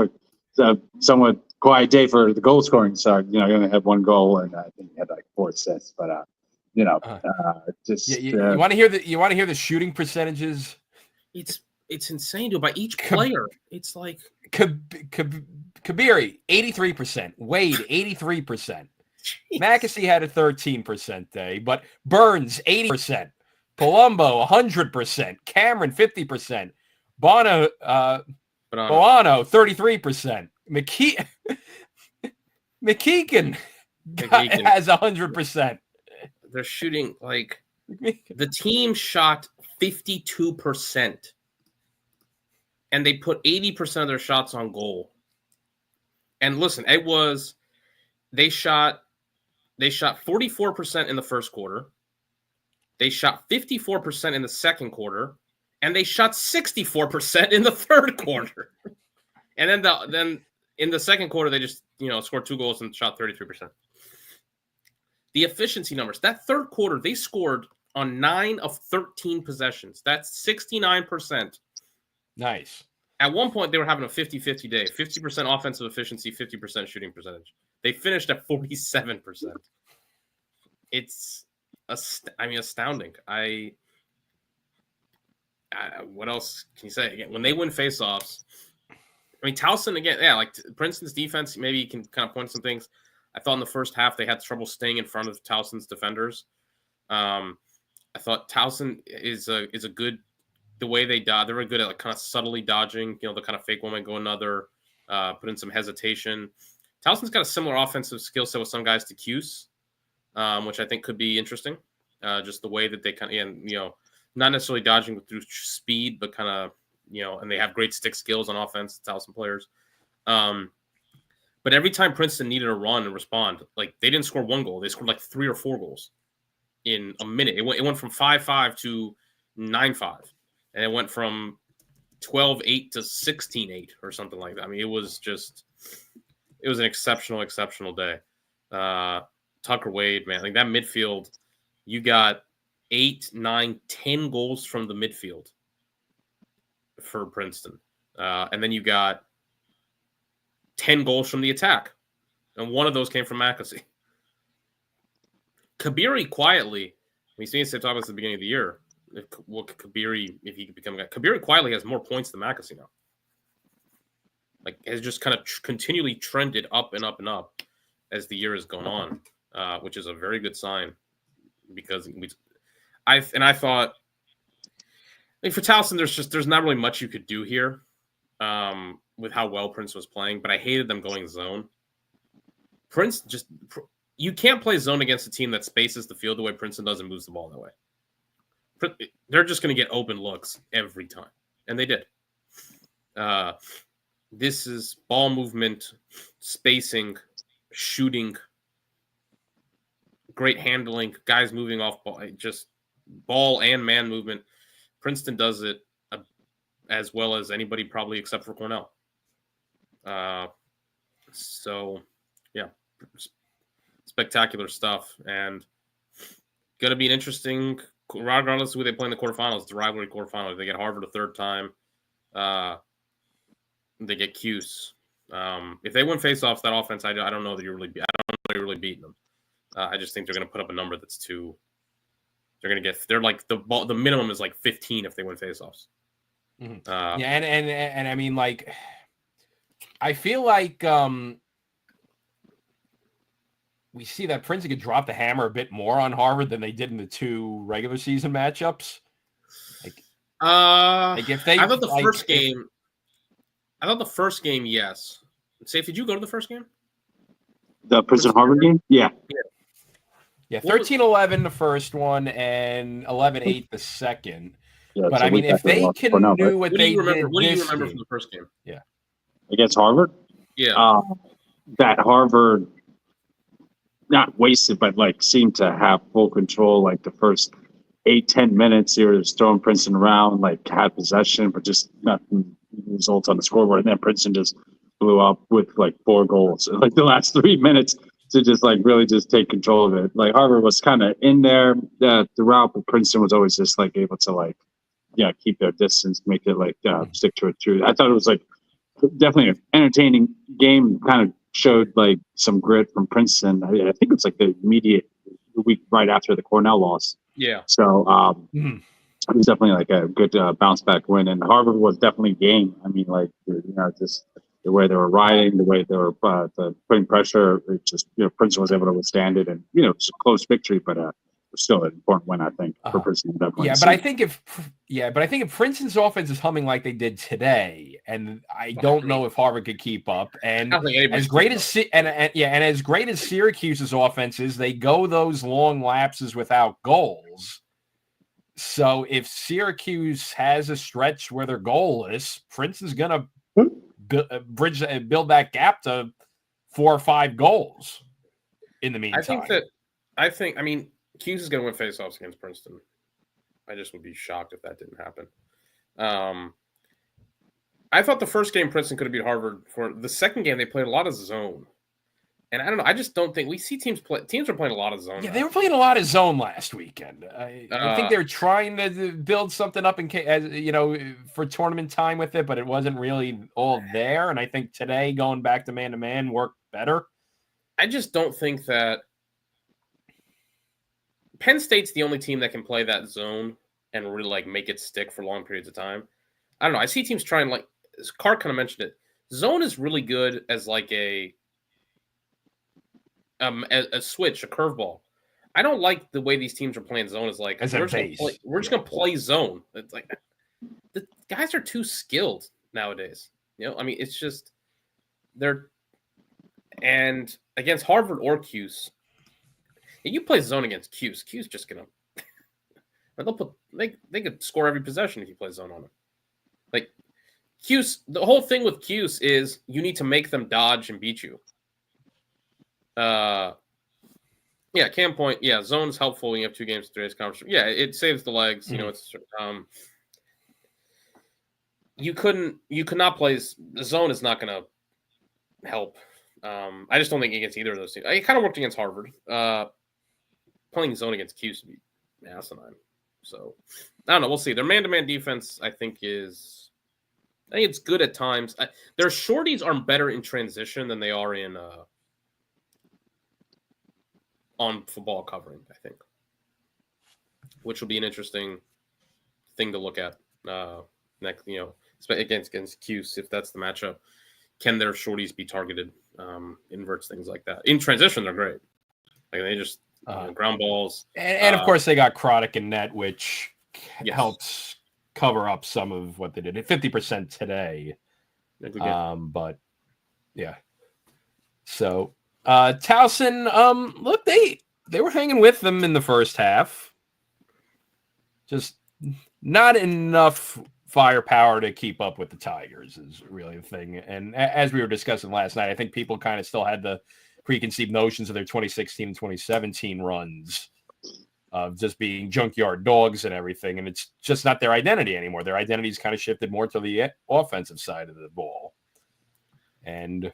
a somewhat quiet day for the goal scoring. So you only had 1 goal, and I think he had 4 assists. But you want to hear the shooting percentages? It's insane, dude. By each player, it's like Kabiri 83%, Wade 83%, Mackesy had a 13% day, but Burns 80%, Palumbo 100%, Cameron 50%, Bono 33%, McKeegan has 100%. They're shooting the team shot 52%. And they put 80% of their shots on goal. And listen, they shot 44% in the first quarter. They shot 54% in the second quarter, and they shot 64% in the third quarter. And then in the second quarter, they just scored 2 goals and shot 33%. The efficiency numbers, that third quarter, they scored on 9 of 13 possessions. That's 69%. Nice. At one point, they were having a 50-50 day, 50% offensive efficiency, 50% shooting percentage. They finished at 47%. It's, astounding. What else can you say? Again, when they win faceoffs, Towson, again, like Princeton's defense, maybe you can kind of point to some things. I thought in the first half they had trouble staying in front of Towson's defenders. I thought Towson is a good. The way they dodge, they're very good at like kind of subtly dodging, the kind of fake one might go another, put in some hesitation. Towson's got a similar offensive skill set with some guys to Cuse, which I think could be interesting. Just the way that they kind of, not necessarily dodging through speed, but kind of, and they have great stick skills on offense, Towson players. But every time Princeton needed a run and respond, like they didn't score 1 goal. They scored like 3 or 4 goals in a minute. It went from 5-5 to 9-5. And it went from 12-8 to 16-8 or something like that. It was an exceptional day. Tucker Wade, man, like that midfield, you got 8, 9, 10 goals from the midfield for Princeton. And then you got 10 goals from the attack. And one of those came from Mackesy. Kabiri quietly, we've seen him talk about this at the beginning of the year. If he could become a guy. Kabiri quietly has more points than Mackesy now. Like, has just kind of continually trended up and up and up as the year has gone on, which is a very good sign because I thought for Towson, there's not really much you could do here with how well Prince was playing, but I hated them going zone. Prince you can't play zone against a team that spaces the field the way Princeton does and moves the ball that way. They're just going to get open looks every time. And they did. This is ball movement, spacing, shooting, great handling, guys moving off ball, just ball and man movement. Princeton does it as well as anybody probably except for Cornell. So, yeah, spectacular stuff. And going to be an interesting, regardless of who they play in the quarterfinals, the rivalry quarterfinals. They get Harvard a third time. They get Cuse. If they win faceoffs, that offense, I don't know that you're really beating them. I just think they're going to put up a number that's too. They're like the minimum is like 15 if they win faceoffs. Mm-hmm. And I mean, like, I feel like we see that Princeton could drop the hammer a bit more on Harvard than they did in the 2 regular season matchups. Like if they, I thought the first game, yes. Safe, did you go to the first game? The Princeton Harvard game? Yeah. Yeah, 13-11 the first one and 11-8 the second. Yeah, but I mean, if they can do what they did, what do you remember from the first game? Yeah, against Harvard. Yeah, that Harvard not wasted, but like seemed to have full control. Like the first 8-10 minutes, they were just throwing Princeton around, like had possession, but just nothing results on the scoreboard. And then Princeton just blew up with like 4 goals in like the last 3 minutes to just like really just take control of it. Like Harvard was kind of in there throughout, but Princeton was always just like able to like, keep their distance, make it like stick to it too. I thought it was like definitely an entertaining game. Kind of showed like some grit from Princeton. I think it's like the immediate week right after the Cornell loss. Yeah. So it was definitely like a good bounce back win, and Harvard was definitely game. I mean, like just the way they were riding, the way they were putting pressure. It just Princeton was able to withstand it, and it's a close victory, but still an important win, I think, for Princeton. Definitely. Yeah, but I think if Princeton's offense is humming like they did today, and I don't know if Harvard could keep up. And as great as Syracuse's offense is, they go those long lapses without goals. So if Syracuse has a stretch where they're goalless, Princeton's gonna build that gap to 4 or 5 goals in the meantime. I mean, Hughes is going to win faceoffs against Princeton. I just would be shocked if that didn't happen. I thought the first game Princeton could have beat Harvard. For the second game, they played a lot of zone. And I don't know. I just don't think we see teams are playing a lot of zone. Yeah, they were playing a lot of zone last weekend. I think they're trying to build something up for tournament time with it, but it wasn't really all there. And I think today going back to man worked better. I just don't think that Penn State's the only team that can play that zone and really make it stick for long periods of time. I don't know. I see teams trying Carr kind of mentioned it. Zone is really good as a switch, a curveball. I don't like the way these teams are playing zone. We're just gonna play zone. It's the guys are too skilled nowadays. I mean, it's just and against Harvard or Cuse, if you play zone against Cuse just gonna they could score every possession if you play zone on them. Cuse, the whole thing with Cuse is you need to make them dodge and beat you. Cam point. Yeah, zone's helpful when you have 2 games in today's conference. Yeah, it saves the legs. Mm-hmm. It's you could not play zone is not going to help. I just don't think against either of those teams. It kind of worked against Harvard. Playing zone against Cuse would be asinine. So I don't know. We'll see. Their man-to-man defense, I think it's good at times. Their shorties are better in transition than they are in on football covering, I think, which will be an interesting thing to look at next. Against Cuse, if that's the matchup, can their shorties be targeted? Inverts, things like that. In transition, they're great. They just ground balls, and of course they got Croddick and net, which helps cover up some of what they did at 50% today. But yeah. So Towson, look, they were hanging with them in the first half. Just not enough firepower to keep up with the Tigers is really the thing. And as we were discussing last night, I think people kind of still had the preconceived notions of their 2016 and 2017 runs of just being junkyard dogs and everything. And it's just not their identity anymore. Their identity's kind of shifted more to the offensive side of the ball. And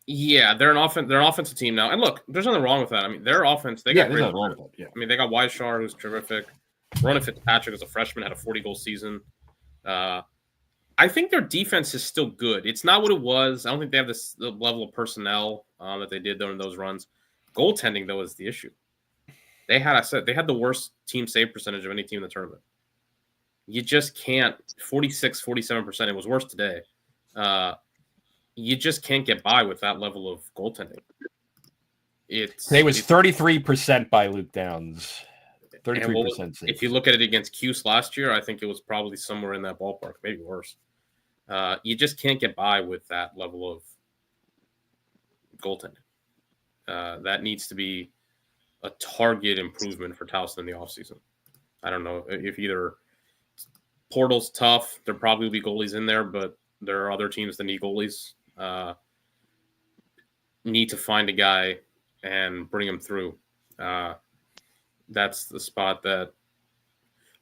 yeah, they're an offensive team now. And look, there's nothing wrong with that. I mean, their offense, they got great. Yeah. I mean, they got Weishar, who's terrific. Ronan Fitzpatrick as a freshman had a 40-goal season. I think their defense is still good. It's not what it was. I don't think they have the level of personnel that they did during those runs. Goaltending, though, is the issue. They had the worst team save percentage of any team in the tournament. You just can't 46, 47%. It was worse today. You just can't get by with that level of goaltending. Today was 33% by Luke Downs. 33%. If you look at it against Cuse last year, I think it was probably somewhere in that ballpark, maybe worse. You just can't get by with that level of goaltending. That needs to be a target improvement for Towson in the offseason. I don't know if either portal's tough. There probably will be goalies in there, but there are other teams that need goalies. Need to find a guy and bring him through. That's the spot that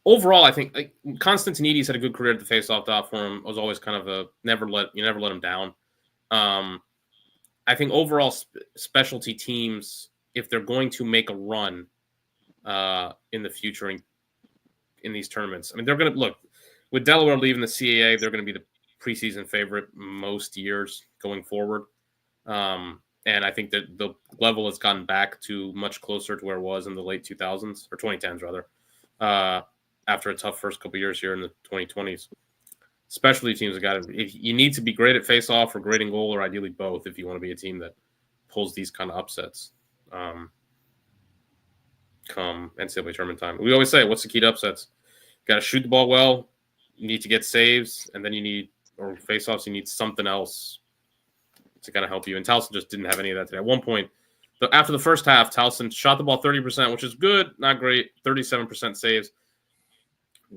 overall, I think Constantinides had a good career at the faceoff dot for him. It was always kind of you never let him down. I think overall specialty teams, if they're going to make a run in the future in these tournaments, I mean, they're going to look with Delaware leaving the CAA, they're going to be the preseason favorite most years going forward. And I think that the level has gotten back to much closer to where it was in the late 2000s or 2010s rather, after a tough first couple of years here in the 2020s. Specialty teams have got to. If you need to be great at face-off or great in goal, or ideally both, if you want to be a team that pulls these kind of upsets. Come NCAA tournament time, we always say, "What's the key to upsets? You got to shoot the ball well. You need to get saves, and then or face-offs. You need something else to kind of help you." And Towson just didn't have any of that today. At one point, after the first half, Towson shot the ball 30%, which is good, not great. 37% saves.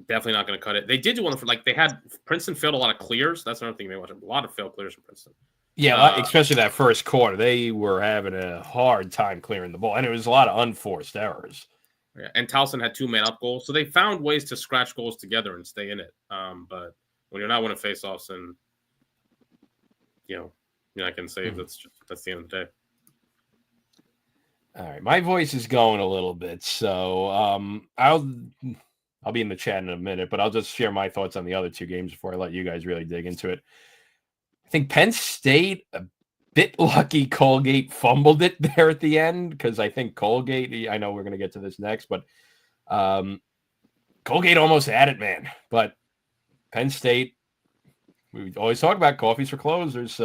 Definitely not going to cut it. They did do one for they had Princeton failed a lot of clears. That's another thing they watched. A lot of failed clears from Princeton. Yeah, especially that first quarter. They were having a hard time clearing the ball, and it was a lot of unforced errors. Yeah, and Towson had 2 man-up goals, so they found ways to scratch goals together and stay in it. But when you're not winning faceoffs and, you're not getting saved, that's the end of the day. All right, my voice is going a little bit, so I'll be in the chat in a minute, but I'll just share my thoughts on the other 2 games before I let you guys really dig into it. I think Penn State, a bit lucky Colgate fumbled it there at the end, because I think Colgate, I know we're going to get to this next, but Colgate almost had it, man. But Penn State, we always talk about coffees for closers.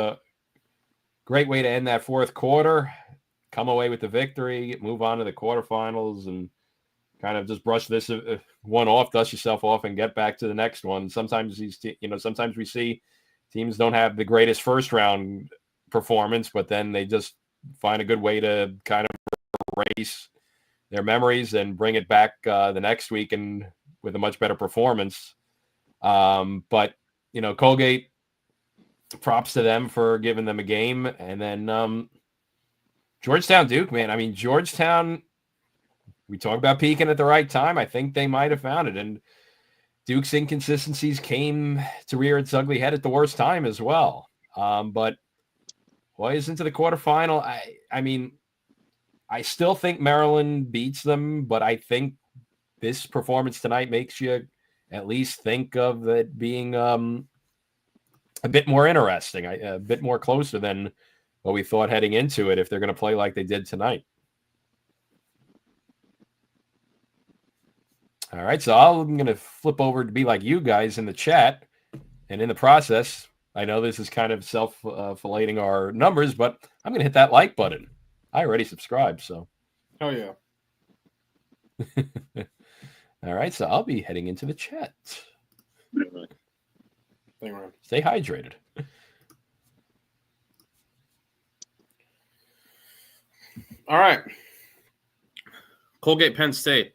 Great way to end that fourth quarter, come away with the victory, move on to the quarterfinals, and kind of just brush this one off, dust yourself off, and get back to the next one. Sometimes sometimes we see teams don't have the greatest first round performance, but then they just find a good way to kind of erase their memories and bring it back the next week and with a much better performance. But Colgate, props to them for giving them a game. And then Georgetown Duke, man. I mean, Georgetown, we talk about peaking at the right time. I think they might have found it. And Duke's inconsistencies came to rear its ugly head at the worst time as well. But boys, into the quarterfinal, I mean, I still think Maryland beats them, but I think this performance tonight makes you at least think of it being a bit more interesting, a bit more closer than what we thought heading into it if they're going to play like they did tonight. All right, so I'm going to flip over to be like you guys in the chat. And in the process, I know this is kind of self-filleting our numbers, but I'm going to hit that like button. I already subscribed, so. Oh, yeah. All right, so I'll be heading into the chat. Stay hydrated. All right. Colgate, Penn State.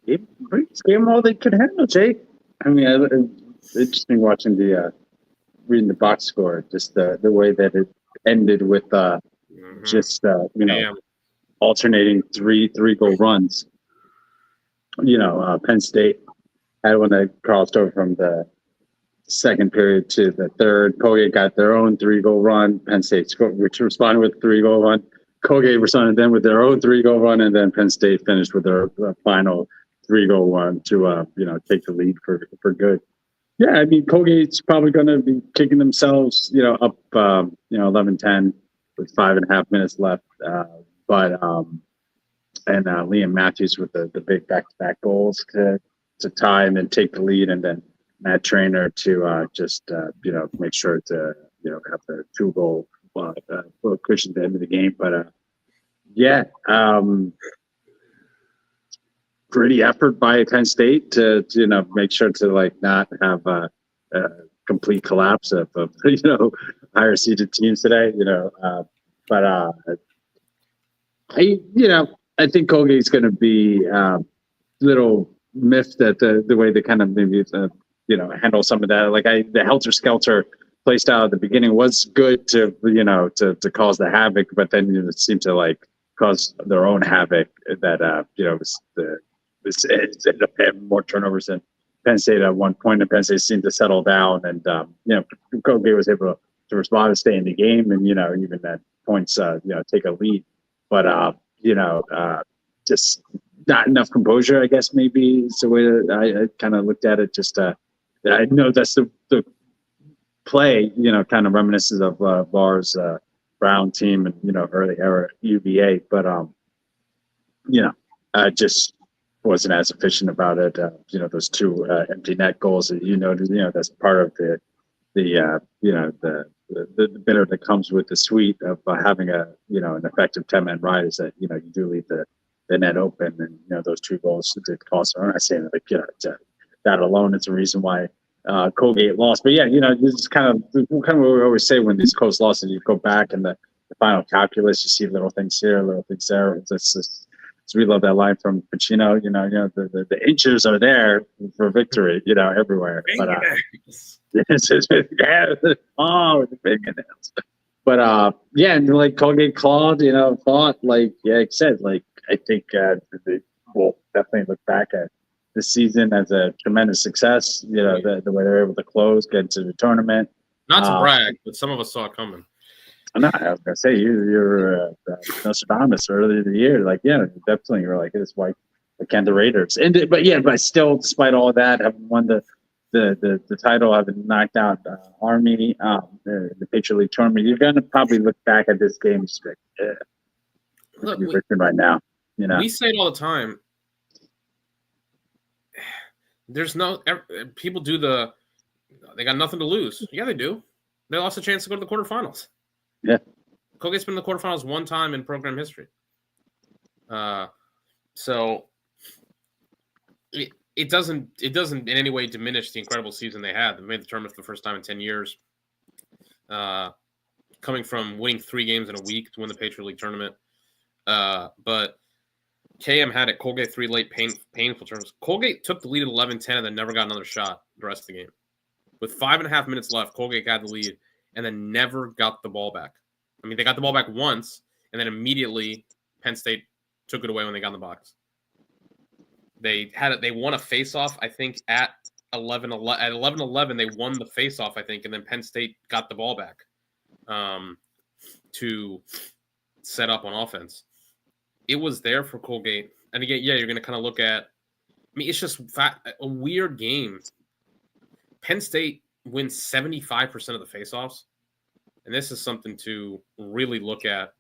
Game all they could handle, Jake. I mean, it's interesting watching reading the box score, just the way that it ended with just alternating three goal runs. Penn State had one that crossed over from the second period to the third. Colgate got their own 3-goal run. Penn State which responded with a 3-goal run. Colgate responded then with their own 3-goal run, and then Penn State finished with their final 3-goal run to take the lead for good. Yeah, I mean, Colgate's probably going to be kicking themselves up 11-10 with 5.5 minutes left. But Liam Matthews with the big back-to-back goals to tie and then take the lead, and then Matt Trainer to make sure to have the 2-goal cushion at the end of the game. But gritty effort by Penn State to make sure to not have a complete collapse of higher seeded teams today. I think Colgate's going to be little miffed at the way they kind of maybe handle some of that. The helter skelter play style at the beginning was good to cause the havoc, but then it seemed to cause their own havoc that it ended up having more turnovers than Penn State at one point, and Penn State seemed to settle down, and Colgate was able to respond and stay in the game, and even at points take a lead, but just not enough composure, I guess maybe is the way that I kind of looked at it. Just I know that's the play, kind of reminiscent of Barr's Brown team and early era UVA, but just wasn't as efficient about it. Those 2 empty net goals that that's part of the bitter that comes with the sweet of having an effective 10-man ride is that you do leave the net open, and those 2 goals did cost. I'm not saying that alone is a reason why Colgate lost, but this is kind of what we always say when these close losses. You go back and the final calculus, you see little things here, little things there. It's just, we love that line from Pacino. The inches are there for victory. Everywhere. But With the fingernails. But yeah, and like Colgate clawed, thought like I said, like I think they will definitely look back at this season as a tremendous success. The way they're able to close, get into the tournament. Not to brag, but some of us saw it coming. I was gonna say you're Nostradamus earlier in the year. Like, yeah, definitely. You're like, it's why can the Raiders but still, despite all that, having won the title, having knocked out Army, the Patriot League tournament, you're gonna probably look back at this game strict. Look, right now, we say it all the time. There's no people do they got nothing to lose. Yeah, they do. They lost a chance to go to the quarterfinals. Yeah, Colgate's been in the quarterfinals one time in program history. So it doesn't in any way diminish the incredible season they had. They made the tournament for the first time in 10 years. Coming from winning 3 games in a week to win the Patriot League tournament. But KM had it. Colgate 3 late painful turns. Colgate took the lead at 11-10 and then never got another shot the rest of the game. With 5.5 minutes left, Colgate got the lead and then never got the ball back. I mean, they got the ball back once, and then immediately Penn State took it away when they got in the box. They had it. They won a face-off, I think, at 11-11. At 11-11, they won the face-off, I think, and then Penn State got the ball back to set up on offense. It was there for Colgate. And again, yeah, you're going to kind of look at – I mean, it's just a weird game. Penn State wins 75% of the face-offs. And this is something to really look at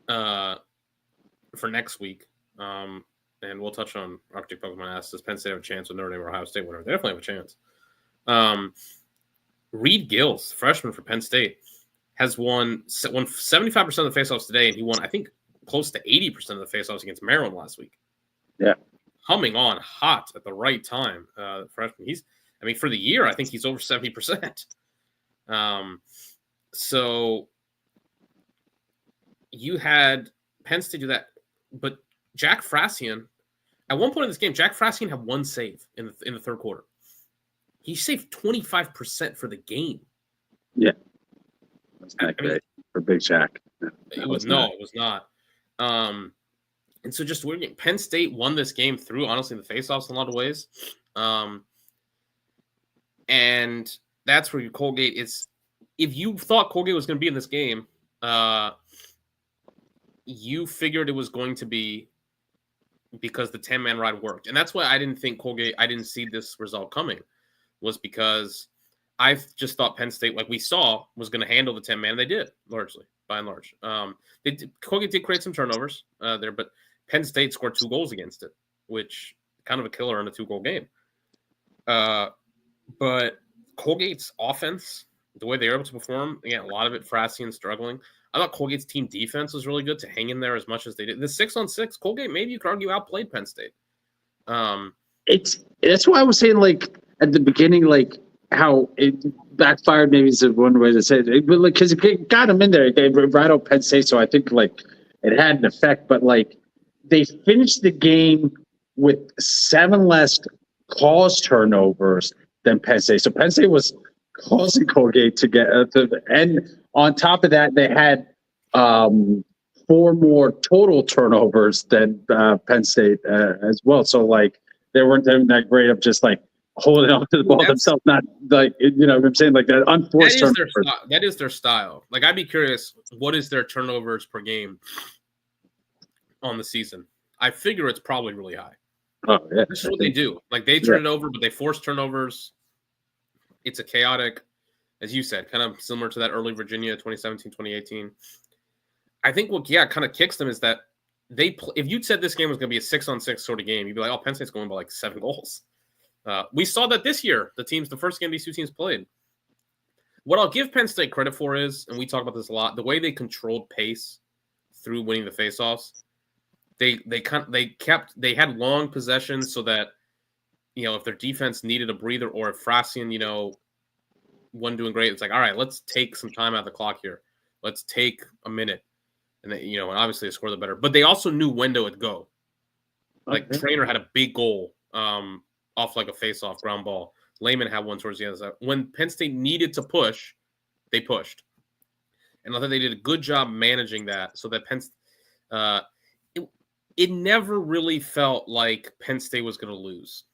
for next week. And we'll touch on Arctic Pokemon asks, does Penn State have a chance with Notre Dame or Ohio State winner? They definitely have a chance. Reed Gills, freshman for Penn State, has won 75% of the faceoffs today, and he won, I think, close to 80% of the faceoffs against Maryland last week. Yeah. Coming on hot at the right time. Freshman. For the year, I think he's over 70%. So you had Penn State do that, but Jack Frassian, at one point in this game, Jack Frassian had 1 save in the third quarter. He saved 25% for the game. Yeah. That's not great for Big Jack. It was not. And so just weird. Penn State won this game through, honestly, the faceoffs in a lot of ways. And that's where Colgate is. If you thought Colgate was going to be in this game, you figured it was going to be because the 10-man ride worked. And that's why I didn't think I didn't see this result coming, was because I just thought Penn State, like we saw, was going to handle the 10-man. They did, largely, by and large. Colgate did create some turnovers there, but Penn State scored 2 goals against it, which kind of a killer in a 2-goal game. But Colgate's offense, the way they were able to perform, again, a lot of it Frassian struggling. I thought Colgate's team defense was really good to hang in there as much as they did. The 6-on-6, Colgate, maybe you could argue, outplayed Penn State. That's why I was saying, like, at the beginning, like, how it backfired, maybe is one way to say it. But, like, because it got them in there. It rattled Penn State, so I think, like, it had an effect. But, like, they finished the game with 7 less caused turnovers than Penn State. So Penn State was causing Colgate to get and on top of that, they had 4 more total turnovers than Penn State as well. So like they weren't doing that great of just like holding on to the ball themselves, not like what I'm saying, like that unforced turnovers. That is their style. Like I'd be curious, what is their turnovers per game on the season? I figure it's probably really high. Oh yeah, this is what they do. Like they turn it over, but they force turnovers. It's a chaotic, as you said, kind of similar to that early Virginia 2017, 2018. I think what kind of kicks them is that if you'd said this game was going to be a 6-on-6 sort of game, you'd be like, oh, Penn State's going by like 7 goals. We saw that this year, the first game these 2 teams played. What I'll give Penn State credit for is, and we talk about this a lot, the way they controlled pace through winning the faceoffs. They had long possessions so that, if their defense needed a breather or if Frassian, wasn't doing great, it's like, all right, let's take some time out of the clock here. Let's take a minute. And then, and obviously they score the better. But they also knew when to go. Like Trainer had a big goal off like a face-off ground ball Lehman had one towards the end of the when Penn State needed to push, they pushed. And I thought they did a good job managing that so that it never really felt like Penn State was going to lose,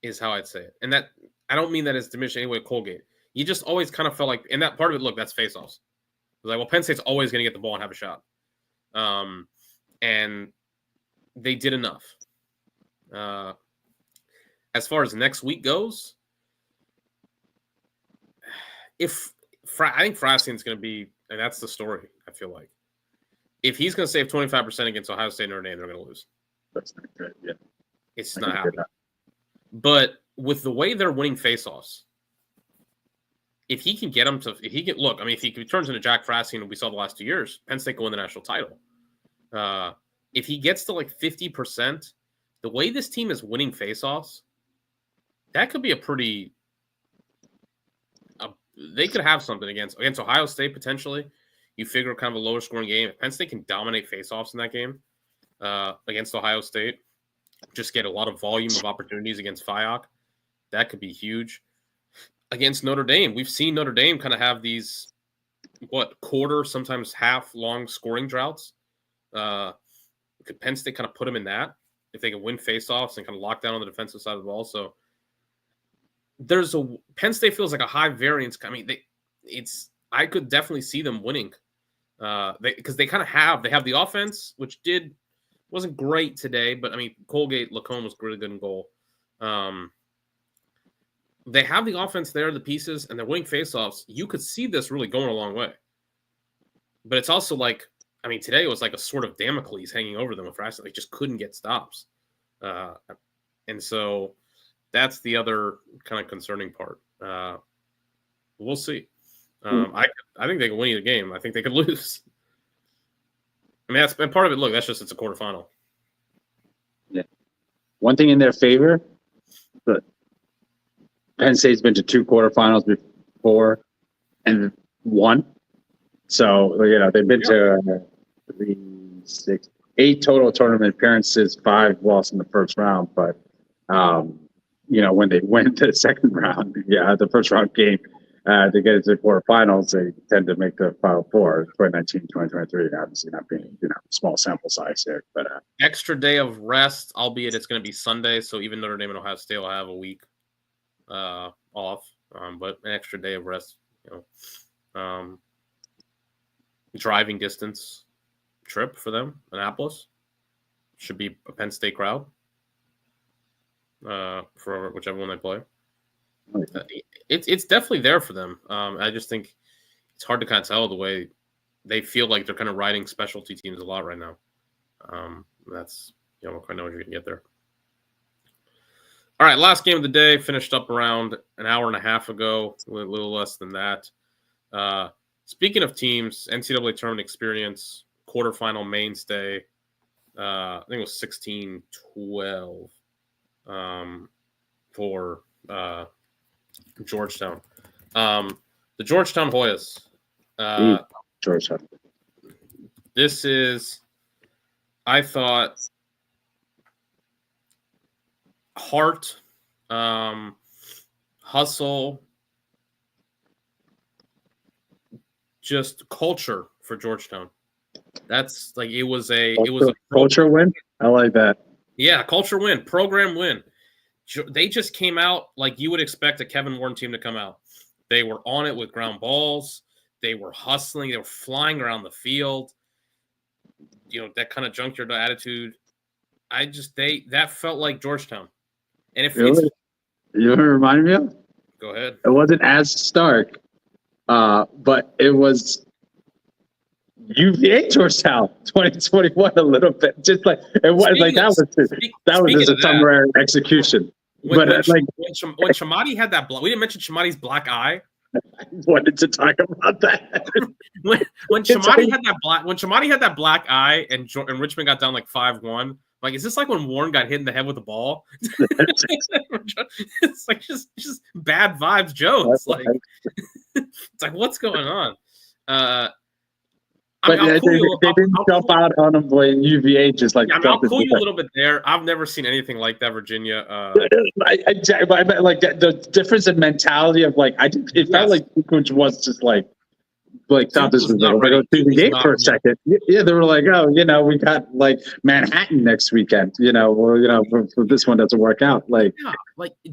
is how I'd say it. And that I don't mean that as diminished anyway at Colgate. You just always kind of felt like, and that part of it, look, that's face-offs. It was like, well, Penn State's always going to get the ball and have a shot. And they did enough. As far as next week goes, I think Frasting's going to be, and that's the story, I feel like. If he's going to save 25% against Ohio State and Notre Dame, they're going to lose. That's not good. Yeah. It's not happening. But with the way they're winning faceoffs, if he can get them to, if he turns into Jack Frasting, and we saw the last 2 years, Penn State go win the national title. If he gets to like 50%, the way this team is winning faceoffs, that could be a pretty. They could have something against Ohio State potentially. You figure kind of a lower scoring game. If Penn State can dominate faceoffs in that game against Ohio State, just get a lot of volume of opportunities against Fiok, that could be huge. Against Notre Dame, we've seen Notre Dame kind of have these quarter, sometimes half long scoring droughts. Could Penn State kind of put them in that if they can win faceoffs and kind of lock down on the defensive side of the ball? So Penn State feels like a high variance. I mean, I could definitely see them winning because they kind of have the offense, which wasn't great today, but I mean, Colgate Lacombe was really good in goal. They have the offense there, the pieces, and they're winning faceoffs. You could see this really going a long way. But it's also like, I mean, today it was like a sort of Damocles hanging over them with Frasting. They just couldn't get stops. And so that's the other kind of concerning part. We'll see. I think they can win either game. I think they could lose. I mean, and part of it, look, it's a quarterfinal. Yeah. One thing in their favor, but Penn State's been to 2 quarterfinals before and won. So, they've been to 3, 6, 8 total tournament appearances, 5 lost in the first round. But, when they went to the second round, the first round game, to get into the quarterfinals, they tend to make the Final Four, 2019, 2023, obviously not being, small sample size here. But extra day of rest, albeit it's going to be Sunday, so even Notre Dame and Ohio State will have a week off, but an extra day of rest, driving distance trip for them, Annapolis. Should be a Penn State crowd for whichever one they play. It's definitely there for them. I just think it's hard to kind of tell the way they feel like they're kind of riding specialty teams a lot right now. That's we're quite know you're going to get there. All right, last game of the day finished up around an hour and a half ago, a little less than that. Speaking of teams, NCAA tournament experience, quarterfinal mainstay. I think it was 16-12 for Georgetown. The Georgetown Hoyas. Georgetown. This is, I thought, heart, hustle, just culture for Georgetown. That's like it was a culture win. I like that. Yeah, culture win, program win. They just came out like you would expect a Kevin Warren team to come out. They were on it with ground balls. They were hustling. They were flying around the field. That kind of junkyard attitude. That felt like Georgetown. And if really? You know what it reminded me of? Go ahead. It wasn't as stark, but it was UVA Georgetown 2021 a little bit. Just like it was that was just a temporary execution. When Chamati had that we didn't mention Chamati's black eye. I wanted to talk about that. when Chamati had that black eye and Richmond got down like 5-1. Like, is this like when Warren got hit in the head with a ball? It's like just bad vibes, Joe. It's like what's going on? But I'll they cool you. didn't jump out on him when UVA just like. Yeah, I'll cool you a little bit there. I've never seen anything like that, Virginia. I meant like the difference in mentality of like it felt like Duke was just like thought this was like go through the gate for a second. Yeah, they were like, oh, we got like Manhattan next weekend. For this one doesn't work out. Like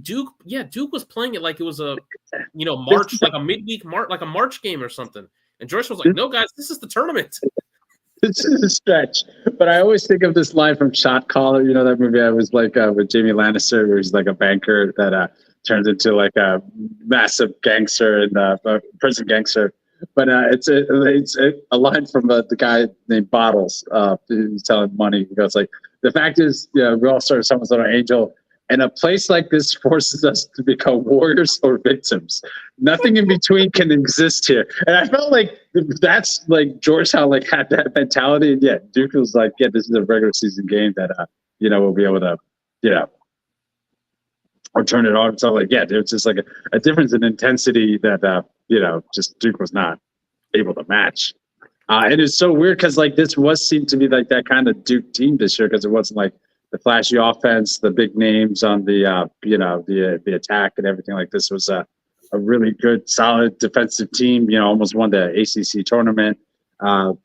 Duke. Yeah, Duke was playing it like it was a March, like a midweek like a March game or something. And George was like, no, guys, this is the tournament. This is a stretch. But I always think of this line from Shot Caller. You know that movie I was like with Jamie Lannister, where he's like a banker that turns into like a massive gangster and a prison gangster. But it's a line from the guy named Bottles. He's telling money. He goes like, the fact is, we all started someone's little angel. And a place like this forces us to become warriors or victims. Nothing in between can exist here. And I felt like that's like Georgetown had that mentality. And Duke was like, this is a regular season game that we'll be able to, or turn it on. So there's just like a difference in intensity that just Duke was not able to match. And it's so weird because this seemed to be like that kind of Duke team this year, because it wasn't like the flashy offense, the big names on the the attack and everything like this. Was a really good, solid defensive team. Almost won the ACC tournament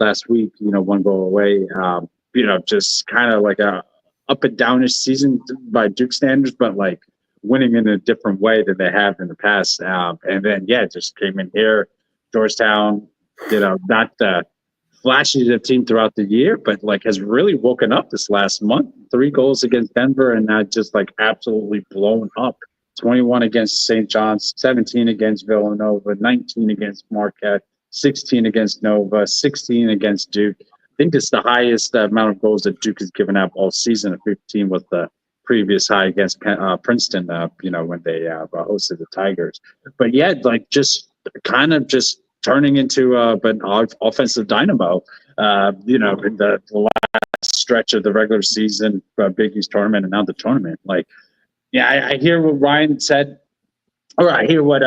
last week. One goal away. Just kind of like a up and downish season by Duke standards, but like winning in a different way than they have in the past. And then just came in here, Georgetown. Not the flashiest team throughout the year, but has really woken up this last month. 3 goals against Denver, and not just absolutely blown up. 21 against St. John's, 17 against Villanova, 19 against Marquette, 16 against Nova, 16 against Duke. I think it's the highest amount of goals that Duke has given up all season. 15 was the previous high against Princeton, when they hosted the Tigers. But just kind of just turning into an offensive dynamo, in the last stretch of the regular season, Big East tournament, and now the tournament. I hear what Ryan said, or I hear what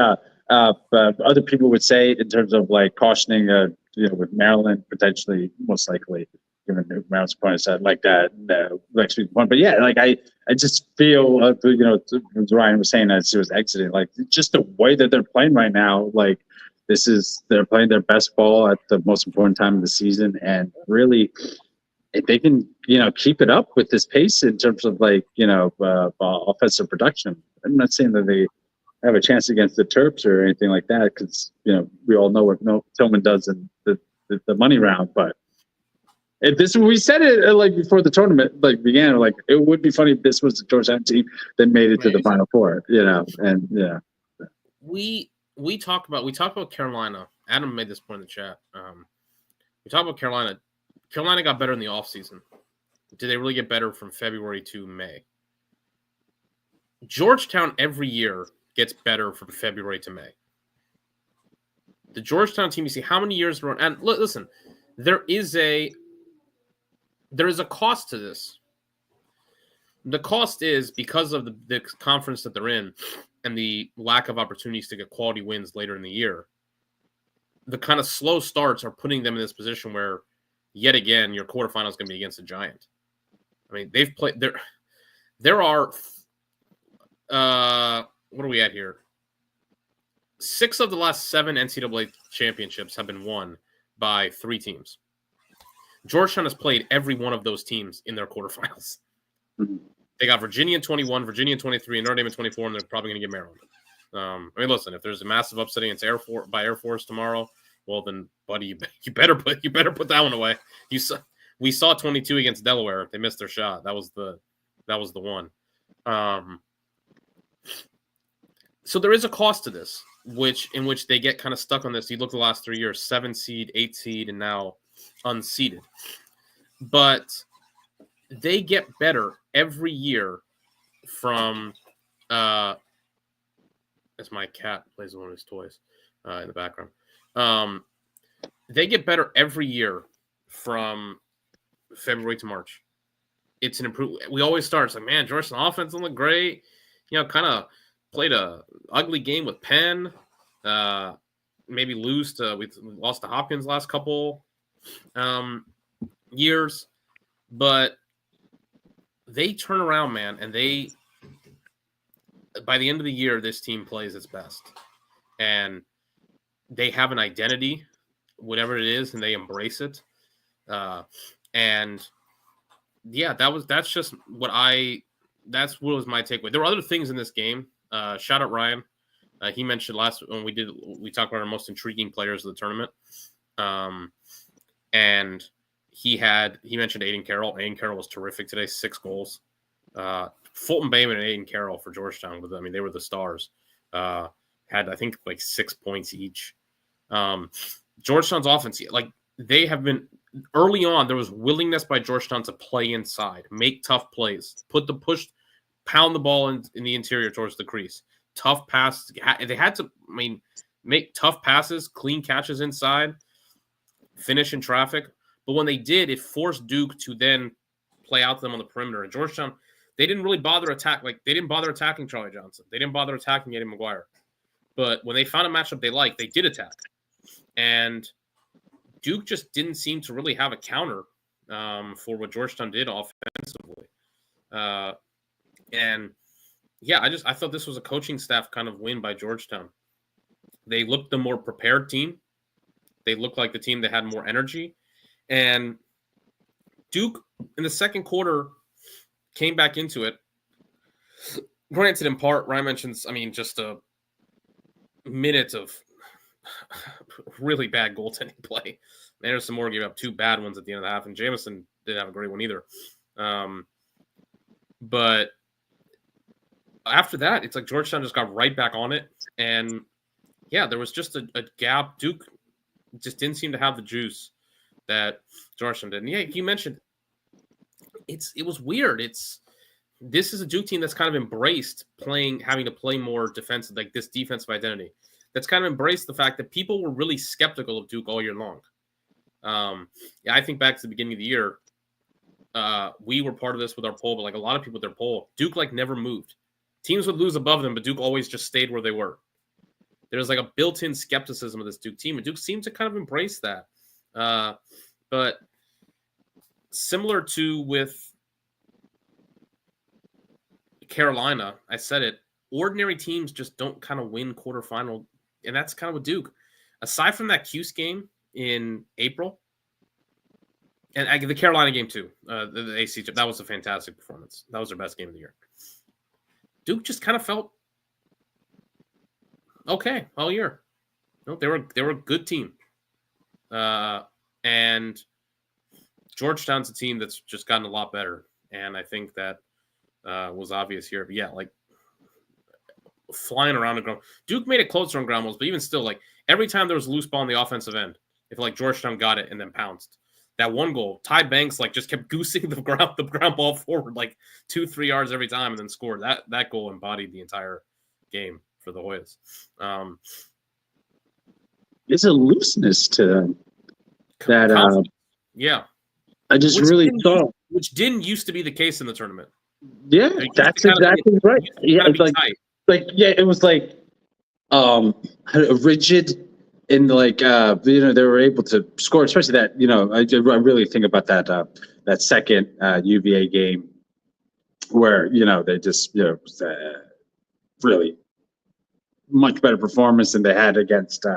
other people would say in terms of cautioning, with Maryland potentially, most likely, given Maryland's opponent said next week's point. But I just feel, as Ryan was saying as he was exiting, just the way that they're playing right now, they're playing their best ball at the most important time of the season, and really, if they can, keep it up with this pace in terms of offensive production. I'm not saying that they have a chance against the Terps or anything like that, because we all know what Tillman does in the money round. But if we said it before the tournament began, it would be funny if this was the Georgetown team that made it to the Final Four, and We talked about Carolina. Adam made this point in the chat. We talked about Carolina. Carolina got better in the offseason. Did they really get better from February to May? Georgetown every year gets better from February to May. The Georgetown team, you see how many years run. And listen, there is a cost to this. The cost is because of the conference that they're in and the lack of opportunities to get quality wins later in the year. The kind of slow starts are putting them in this position where, yet again, your quarterfinal is going to be against a giant. I mean, they've played there. There are, what are we at here? 6 of the last 7 NCAA championships have been won by 3 teams. Georgetown has played every one of those teams in their quarterfinals. They got Virginia in 21, Virginia in 23, and Notre Dame in 24, and they're probably going to get Maryland. I mean, listen, if there's a massive upset against Air Force tomorrow, well then, buddy, you better put that one away. We saw 22 against Delaware. They missed their shot. That was the one. So there is a cost to this, in which they get kind of stuck on this. You look at the last 3 years: 7 seed, 8 seed, and now unseeded. But they get better every year from as my cat plays one of his toys in the background. They get better every year from February to March. It's an improvement. We always start, it's like, man, Georgetown offense doesn't look great. Kind of played a ugly game with Penn. Maybe we lost to Hopkins last couple. years, but they turn around, man, and by the end of the year, this team plays its best, and they have an identity, whatever it is, and they embrace it. And yeah, that's just what was my takeaway. There were other things in this game. Shout out Ryan. He mentioned when we talked about our most intriguing players of the tournament. And he mentioned Aiden Carroll. Aiden Carroll was terrific today, 6 goals. Fulton Bayman and Aiden Carroll for Georgetown. They were the stars. Had, I think, like 6 points each. Georgetown's offense, like they have been early on, there was willingness by Georgetown to play inside, make tough plays, pound the ball in the interior towards the crease. Tough passes. They had to, make tough passes, clean catches inside, finish in traffic. But when they did, it forced Duke to then play out to them on the perimeter. And Georgetown, they didn't really bother they didn't bother attacking Charlie Johnson. They didn't bother attacking Eddie McGuire. But when they found a matchup they liked, they did attack. And Duke just didn't seem to really have a counter for what Georgetown did offensively. And yeah, I thought this was a coaching staff kind of win by Georgetown. They looked the more prepared team. They looked like the team that had more energy. And Duke, in the second quarter, came back into it. Granted, in part, Ryan mentions, just a minute of really bad goaltending play. Anderson Moore gave up 2 bad ones at the end of the half, and Jamison didn't have a great one either. But after that, it's like Georgetown just got right back on it. And yeah, there was just a gap. Duke just didn't seem to have the juice that Georgetown did. And yeah, you mentioned it was weird. This is a Duke team that's kind of embraced having to play more defensive, like this defensive identity. That's kind of embraced the fact that people were really skeptical of Duke all year long. Yeah, I think back to the beginning of the year, we were part of this with our poll, but like a lot of people with their poll, Duke never moved. Teams would lose above them, but Duke always just stayed where they were. There was like a built-in skepticism of this Duke team, and Duke seemed to kind of embrace that. But similar to with Carolina, I said it, ordinary teams just don't kind of win quarterfinal, and that's kind of with Duke. Aside from that Cuse game in April, and the Carolina game too, the AC, that was a fantastic performance. That was their best game of the year. Duke just kind of felt okay all year. No, they were a good team, and Georgetown's a team that's just gotten a lot better, and I think that was obvious here. But yeah, like flying around the ground, Duke made it closer on ground balls, but even still, like every time there was a loose ball on the offensive end, if like Georgetown got it and then pounced. That one goal, Ty Banks just kept goosing the ground ball forward 2-3 yards every time and then scored. That goal embodied the entire game for the Hoyas. There's a looseness to them that yeah. I just really thought, which didn't used to be the case in the tournament. Yeah, that's exactly right. Yeah, it was rigid. And they were able to score, especially that. I really think about that second UVA game where they just really much better performance than they had against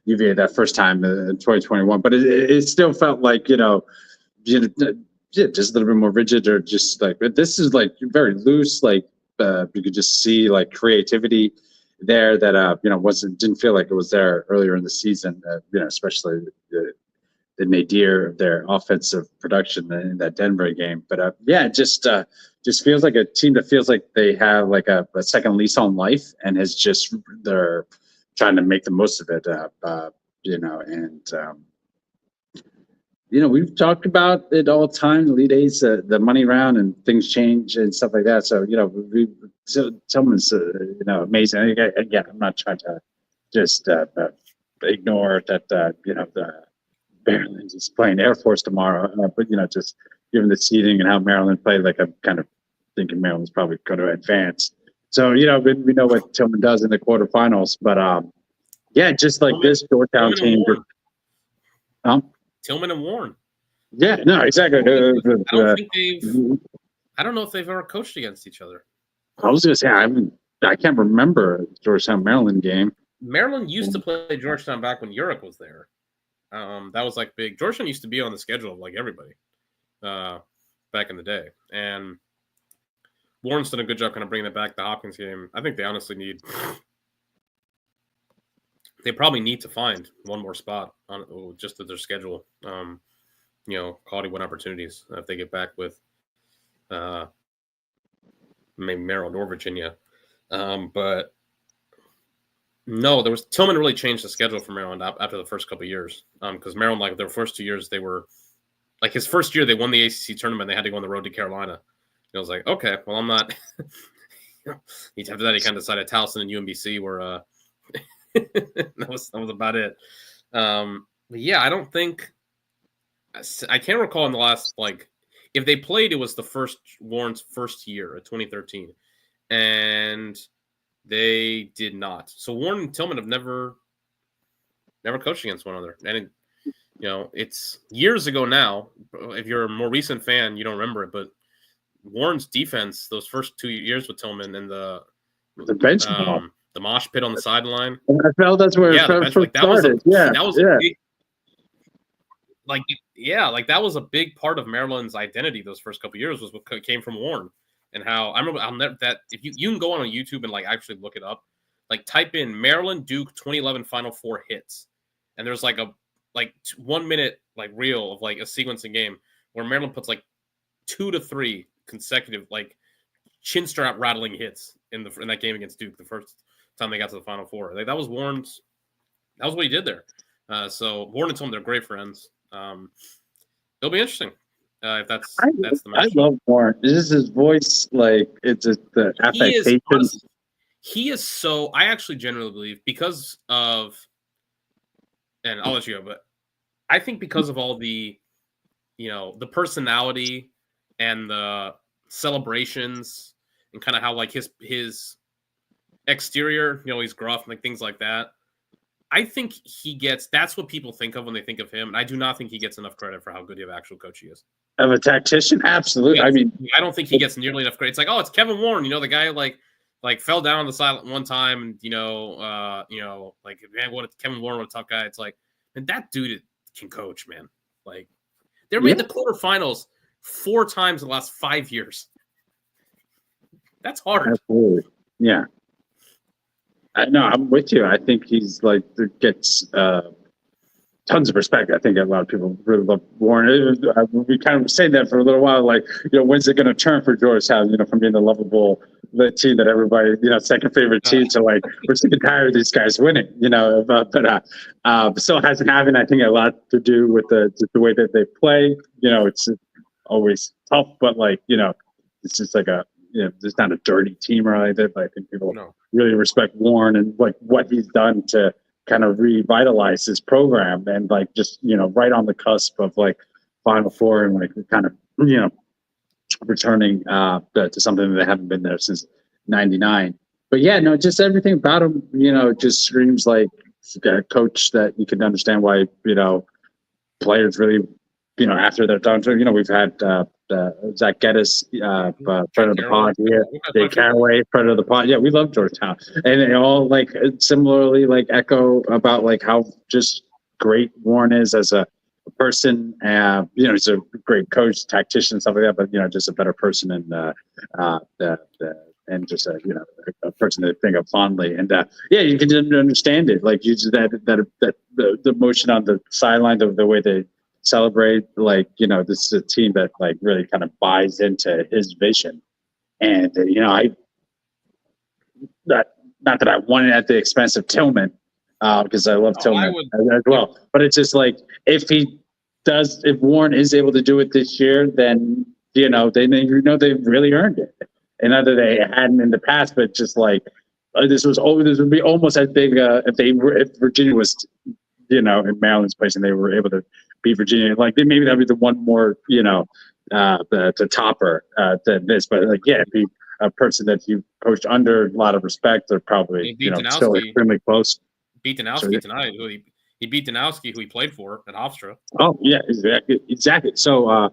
UVA that first time in 2021. But it still felt like just a little bit more rigid, or just this is very loose. You could just see creativity there that didn't feel like it was there earlier in the season. Especially the nadir of their offensive production in that Denver game. But just feels like a team that feels like they have a second lease on life, and they're trying to make the most of it. We've talked about it all the time. The Elite Eights, the money round, and things change and stuff like that. So someone's amazing. Again, I'm not trying to just ignore that. The Maryland is playing Air Force tomorrow, but just given the seeding and how Maryland played, I'm kind of thinking Maryland's probably going to advance. So we know what Tillman does in the quarterfinals, but just this Georgetown team. Tillman and Warren. Yeah, no, exactly. I don't know if they've ever coached against each other. I was going to say, I can't remember a Georgetown Maryland game. Maryland used to play Georgetown back when Urich was there. That was like big. Georgetown used to be on the schedule of like everybody back in the day. And Warren's done a good job kind of bringing it back. The Hopkins game, I think they honestly they probably need to find one more spot on just at their schedule. Quality win opportunities if they get back with maybe Maryland or Virginia. But no, Tillman really changed the schedule for Maryland after the first couple of years. Because Maryland, like their first 2 years, they were like his first year, they won the ACC tournament. They had to go on the road to Carolina. And I was like, okay, well, I'm not. After that, he kind of decided Towson and UMBC were. that was about it. But yeah, I don't think. I can't recall in the last if they played, it was Warren's first year at 2013, and they did not. So Warren and Tillman have never coached against one another, and it's years ago now. If you're a more recent fan, you don't remember it, but Warren's defense those first 2 years with Tillman and the bench ball. The mosh pit on the sideline. I felt that's where that was a big. That was a big part of Maryland's identity those first couple of years was what came from Warren, and how I remember. I'll never that if you can go on YouTube and actually look it up, type in Maryland Duke 2011 Final Four hits, and there's a 1 minute reel of a sequencing game where Maryland puts 2 to 3 consecutive chin strap rattling hits in that game against Duke the first time they got to the Final Four. That was Warren's. That was what he did there. So Warren and Tillman, they're great friends. It'll be interesting if that's the match. I love Warren. Is his voice it's just the affectation? He is so. I actually genuinely believe because of, and I'll let you go, but I think because of all the, the personality and the celebrations and kind of how his exterior, he's gruff and things like that. I think that's what people think of when they think of him. And I do not think he gets enough credit for how good of an actual coach he is. Of a tactician? Absolutely. Yeah, I mean, I don't think he gets nearly enough credit. It's it's Kevin Warren, the guy fell down on the side one time and, man, Kevin Warren, what a tough guy. It's and that dude can coach, man. They made the quarterfinals 4 times in the last 5 years. That's hard. Absolutely. Yeah. No, I'm with you. I think he's gets tons of respect. I think a lot of people really love Warren. We kind of saying that for a little while, when's it going to turn for Georgetown? From being the lovable team that everybody, second favorite team to we're sick and tired of these guys winning. But still hasn't happened. I think a lot to do with the way that they play. It's always tough, but it's just there's not a dirty team or anything, but I think people really respect Warren and what he's done to kind of revitalize his program and just right on the cusp of Final Four and kind of returning to something that they haven't been there since '99. But yeah, no, just everything about him, just screams like a coach that you can understand why players really after they're done. We've had Zach Geddes, friend of the pod here. Dave Caraway, friend of the pod. Yeah, we love Georgetown. And they all similarly echo about how just great Warren is as a person. He's a great coach, tactician, stuff like that, but just a better person and just a person to think of fondly. And you can understand it. The emotion on the sideline, the way they celebrate, this is a team that really kind of buys into his vision. And I not that I want it at the expense of Tillman, because I love Tillman as well. But it's just if Warren is able to do it this year, then they've really earned it. And either they hadn't in the past, but just this would be almost as big if Virginia was in Maryland's place and they were able to beat Virginia. Maybe that'd be the one more the topper than this. But be a person that you coached under a lot of respect. They're probably still extremely close. Beat Danowski tonight. He beat Danowski, who he played for at Hofstra. Oh yeah, exactly. So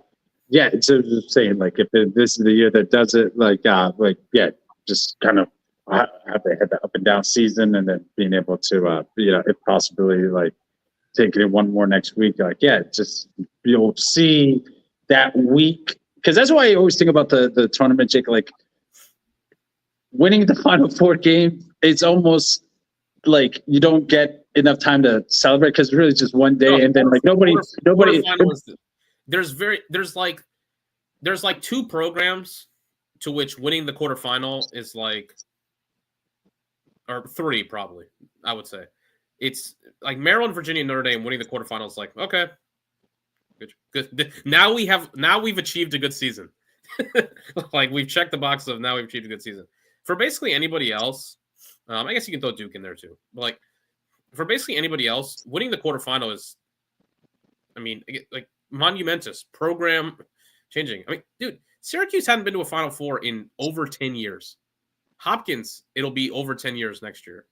yeah, it's just saying like if this is the year that does it, like yeah, just kind of have they had the up and down season, and then being able to if possibly like taking it one more next week, like yeah, just you'll see that week because that's why I always think about the tournament, Jake. Like winning the Final Four game, it's almost like you don't get enough time to celebrate because really it's just one day, and then like nobody. There's like two programs to which winning the quarterfinal is like, or three probably, I would say. It's like Maryland, Virginia, Notre Dame winning the quarterfinal is like, okay, good. Now we've achieved a good season. Like we've checked the box of now we've achieved a good season. For basically anybody else, I guess you can throw Duke in there too. But like for basically anybody else, winning the quarterfinal is, I mean, like monumentous, program changing. I mean, dude, Syracuse hadn't been to a Final Four in over 10 years. Hopkins, it'll be over 10 years next year.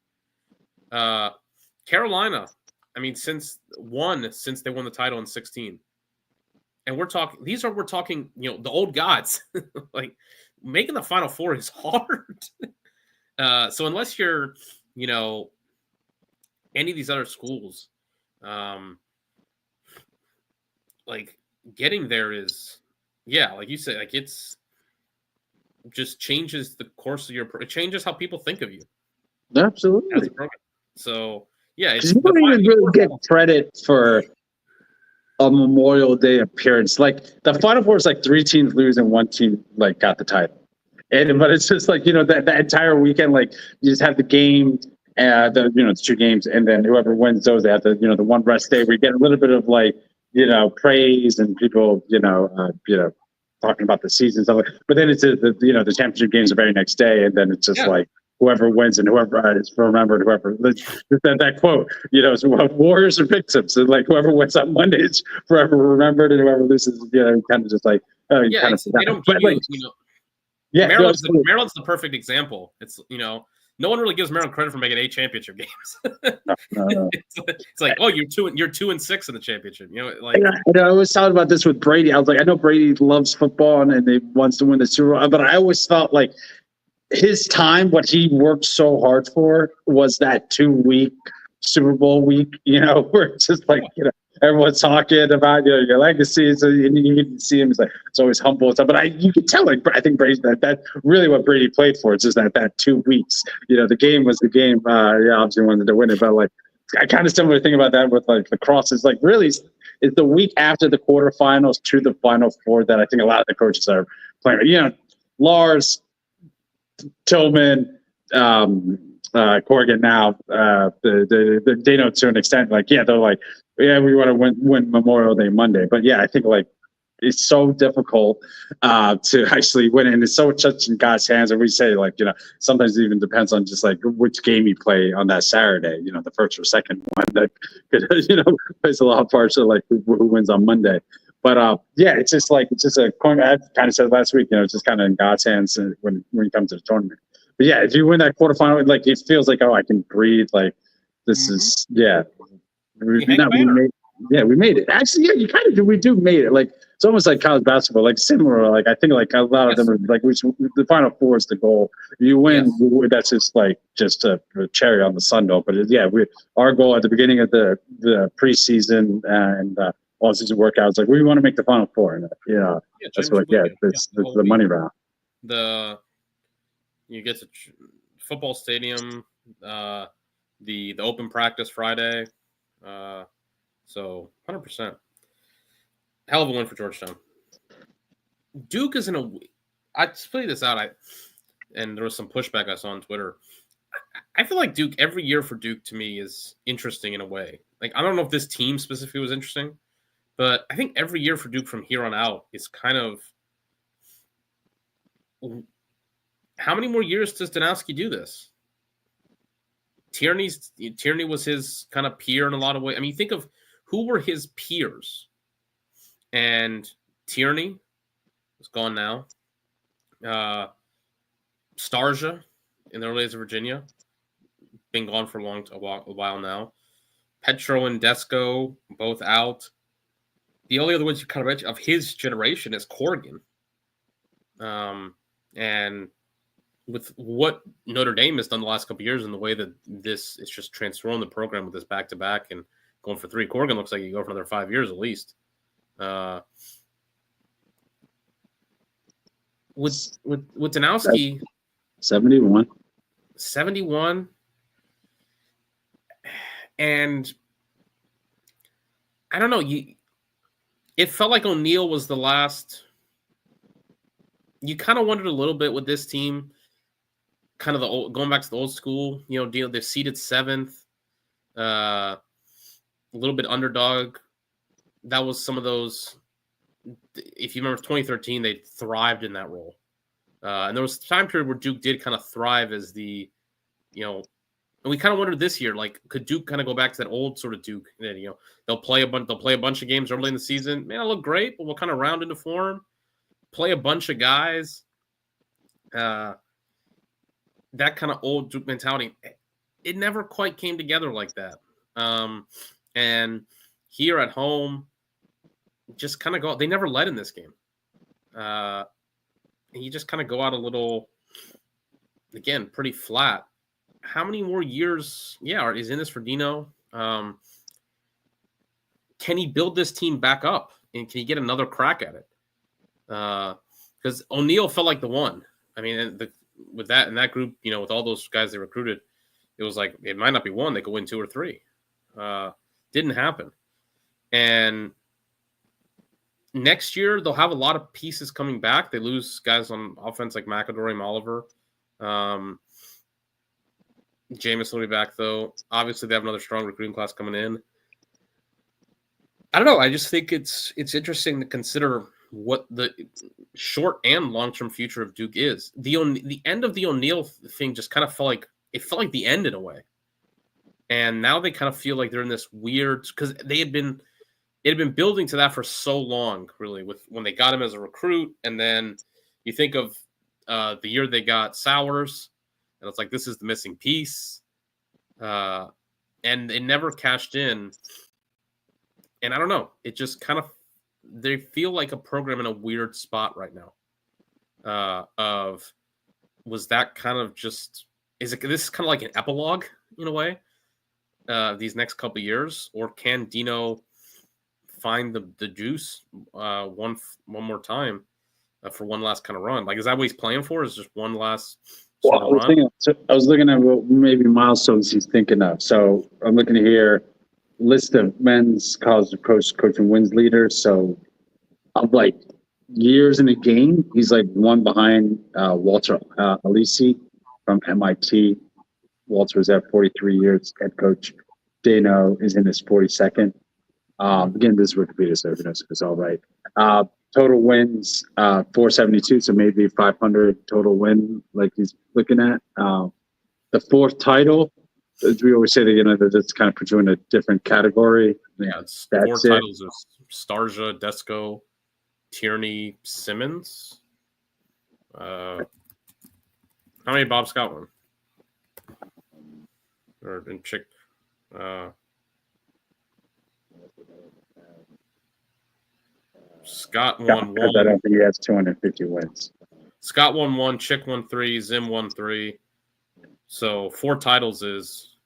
Carolina, I mean, since they won the title in 16. And we're talking, the old gods. Like, making the Final Four is hard. So unless you're, any of these other schools, like, getting there is, yeah, like you said, like, it's just changes the course of it changes how people think of you. Absolutely. As a program. So, yeah. You don't even really get credit for a Memorial Day appearance. Like, the Final Four is like 3 teams lose and 1 team, like, got the title. But it's just like, that entire weekend, like, you just have the game, the 2 games, and then whoever wins those, they have the one rest day where you get a little bit of, like, praise and people, talking about the season and stuff. But then it's the championship games the very next day, and then it's just like whoever wins and whoever is remembered, whoever that quote, warriors are victims, and like whoever wins on Monday is forever remembered, and whoever loses, kind of just like they don't give yeah, Maryland's the perfect example. It's no one really gives Maryland credit for making 8 championship games. No. It's like, oh, you're 2-6 in the championship. Like I always talked about this with Brady. I was like, I know Brady loves football and he wants to win the Super Bowl, but I always felt like his time, what he worked so hard for, was that 2-week Super Bowl week. Where it's just like everyone's talking about your legacy, so and you can see him. He's like, it's always humble and stuff. But you can tell, like, I think Brady that really what Brady played for. It's just that 2 weeks. The game was the game. Obviously wanted to win it, but like I kind of similar thing about that with like Lacrosse. Is like really it's the week after the quarterfinals to the Final Four that I think a lot of the coaches are playing. Lars, Tillman, Corrigan now, they know to an extent, like, they're like, we want to win Memorial Day Monday. But I think like it's so difficult to actually win it. And it's so such in God's hands. And we say like, sometimes it even depends on just like which game you play on that Saturday, the first or second one that could, plays a lot of parts of like who wins on Monday. But it's just a coin. I kind of said last week, it's just kind of in God's hands when you come to the tournament. But if you win that quarterfinal, like it feels like, I can breathe. Like this is we made it. Actually, you kind of do. We do made it. Like it's almost like college basketball, like similar. Like I think like a lot of them are like the Final Four is the goal. You win, that's just a cherry on the sundae. But our goal at the beginning of the preseason and all season workouts, like we want to make the Final Four. And, that's what it's the money round. You get to football stadium, the open practice Friday. So 100%. Hell of a win for Georgetown. Duke is I split this out. And there was some pushback I saw on Twitter. I feel like Duke, every year for Duke to me is interesting in a way. Like, I don't know if this team specifically was interesting, but I think every year for Duke from here on out is kind of, how many more years does Danowski do this? Tierney was his kind of peer in a lot of ways. I mean, think of who were his peers. And Tierney is gone now. Starja in the early days of Virginia, been gone for a while now. Petro and Desco both out. The only other ones you kind of mentioned of his generation is Corrigan. And with what Notre Dame has done the last couple of years and the way that this is just transforming the program with this back-to-back and going for 3, Corrigan looks like you go for another 5 years at least. With Danowski, 71. 71, and I don't know. It felt like O'Neal was the last. You kind of wondered a little bit with this team, kind of going back to the old school. They're seeded 7th, a little bit underdog. That was some of those. If you remember 2013, they thrived in that role. And there was a time period where Duke did kind of thrive as the, and we kind of wondered this year, like, could Duke kind of go back to that old sort of Duke? That, they'll play a bunch of games early in the season. Man, it'll look great, but we'll kind of round into form, play a bunch of guys. That kind of old Duke mentality, it never quite came together like that. And here at home, just kind of go. They never led in this game. You just kind of go out a little, again, pretty flat. How many more years, is in this for Dino? Can he build this team back up? And can he get another crack at it? Because O'Neal felt like the one. I mean, with that in that group, with all those guys they recruited, it was like it might not be one. They could win 2 or 3. Didn't happen. And next year, they'll have a lot of pieces coming back. They lose guys on offense like McAdory and Oliver. Jameis will be back, though. Obviously, they have another strong recruiting class coming in. I don't know. I just think it's interesting to consider what the short and long-term future of Duke is. The end of the O'Neal thing just kind of felt like the end in a way. And now they kind of feel like they're in this weird – because it had been building to that for so long, really, with when they got him as a recruit. And then you think of the year they got Sowers, and it's like, this is the missing piece. And it never cashed in. And I don't know. It just kind of – they feel like a program in a weird spot right now. Was that kind of just – this is kind of like an epilogue in a way, these next couple of years? Or can Dino – find the juice one more time for one last kind of run? Like, is that what he's playing for? Is just one last sort of run? I was looking at what maybe milestones he's thinking of. So I'm looking at here, list of men's college coaching wins leaders. So of like years in a game, he's like one behind Walter Alisi from MIT. Walter was there 43 years, head coach. Dano is in his 42nd. Again, this is Wikipedia, so it's all right. Total wins, 472, so maybe 500 total win, like he's looking at. The 4th title, as we always say, that that's kind of put you in a different category. Yeah, it's 4 titles of Starja, Desco, Tierney, Simmons. How many Bob Scott won? Or in Chick? Scott won 1. I don't think he has 250 wins. Scott won 1, Chick won 3, Zim won 3. So 4 titles is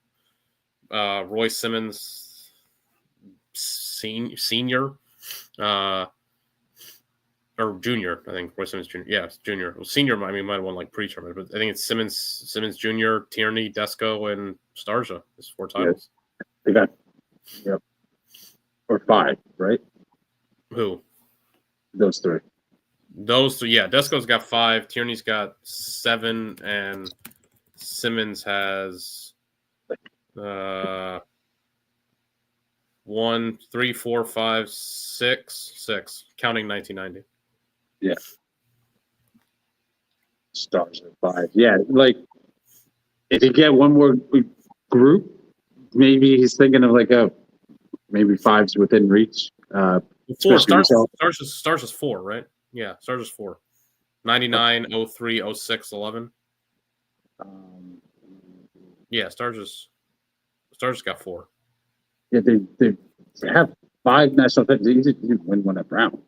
Roy Simmons senior, or junior. I think Roy Simmons junior. Yeah, junior. Well, senior. I mean, might have won like pre-tournament, but I think it's Simmons Jr., Tierney, Desco, and Starja. It's 4 titles. They got, yep, or 5, right? Who? Those 3. Those 3, yeah. Desco's got 5, Tierney's got 7, and Simmons has 1, 3, 4, 5, 6, counting 1990. Yeah. Stars are 5. Yeah, like if you get one more group, maybe he's thinking of like maybe 5's within reach. 4. Stars is 4, right? Yeah, Stars is 4. 99, 03, 06, 11. Yeah, Stars got 4. Yeah, they have 5 national titles. They didn't win one at Brown.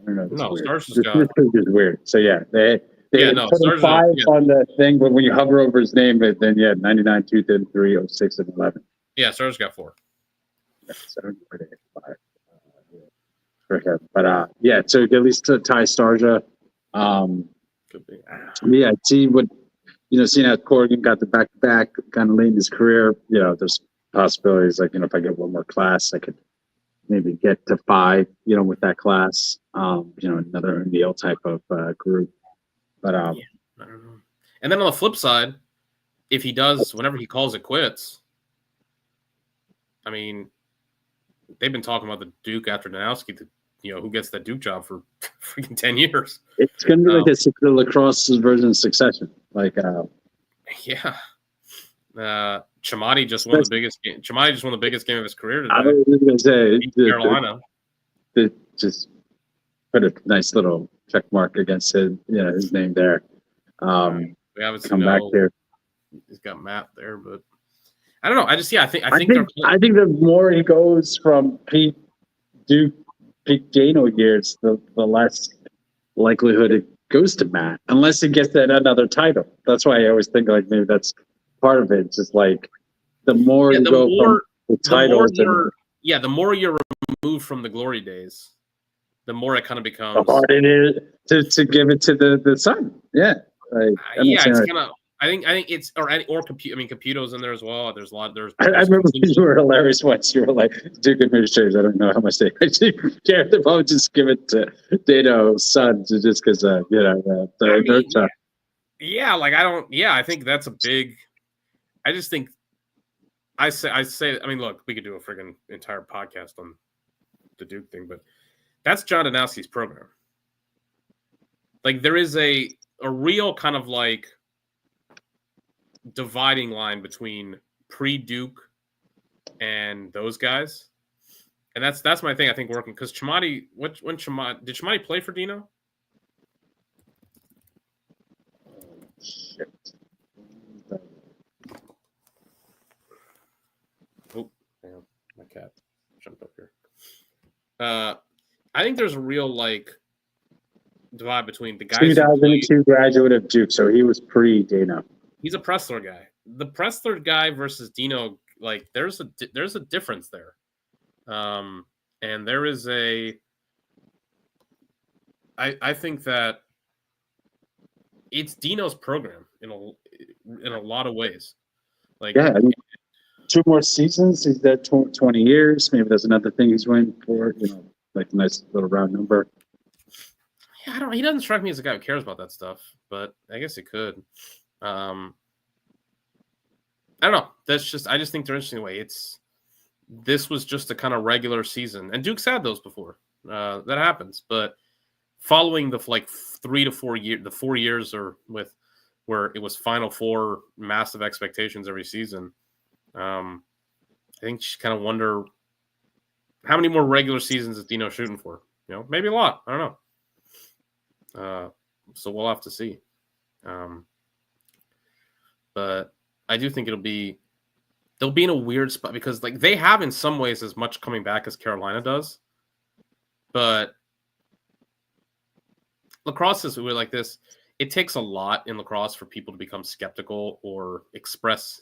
I don't know. It's No, weird. Sarge This coach is weird. So yeah, they Yeah, no, put Sarge, 5 yeah. on the thing, but when you hover over his name, then 99, 2, 3, 06, and 11. Yeah, Sarge got 4. Yeah, so I don't know where they get 5 for him. But yeah, so at least to Ty Starja. Could be. Yeah, see what seeing how Corrigan got the back-to-back kind of late in his career. There's possibilities like if I get one more class, I could maybe get to 5. With that class. Another O'Neill type of group. But I don't know. And then on the flip side, if he does, whenever he calls it quits, I mean, they've been talking about the Duke after Danowski, who gets that Duke job for freaking 10 years. It's going to be like a secret lacrosse version of Succession. Like, yeah. Chamati just won the biggest game. Chamati just won the biggest game of his career today. I was going to say, Carolina. Just put a nice little check mark against his name there. We obviously come back here. He's got Matt there, but I don't know. I think the more he goes from Pete Dano years, the less likelihood it goes to Matt, unless he gets that another title. That's why I always think like maybe that's part of it. It's just like the more you go from the titles, the more you're removed from the glory days, the more it kind of becomes the harder it is to give it to the son. Yeah, it's kind of. I think it's or Caputo's in there as well. There's a lot. I remember you were hilarious once. You were like, Duke administrators. I don't know how much they actually care about. Just give it to Dano's son, just because Yeah, like I don't. Yeah, I think that's a big. I just think. I say. I mean, look, we could do a friggin' entire podcast on the Duke thing, but that's John Danowski's program. Like there is a real kind of like dividing line between pre-Duke and those guys, and that's my thing. I think working because Chamati. When Chamati did Chamati play for Dino? Shit. Oh, damn, my cat jumped up here. I think there's a real like divide between the guys. 2002 graduate of Duke, so he was pre-Dano. He's a Pressler guy. The Pressler guy versus Dino, like there's a difference there, and there is I think that it's Dino's program in a lot of ways. Like 2 more seasons. He's there 20 years. Maybe there's another thing he's waiting for. Like a nice little round number. Yeah, he doesn't strike me as a guy who cares about that stuff, but I guess he could. I don't know. I just think they're interesting the way this was just a kind of regular season, and Duke's had those before. That happens, but following the 3 to 4 years, the 4 years where it was Final Four, massive expectations every season. I think you kind of wonder how many more regular seasons is Dino shooting for? Maybe a lot. I don't know. So we'll have to see. But I do think they'll be in a weird spot because like they have in some ways as much coming back as Carolina does, but lacrosse is weird like this. It takes a lot in lacrosse for people to become skeptical or express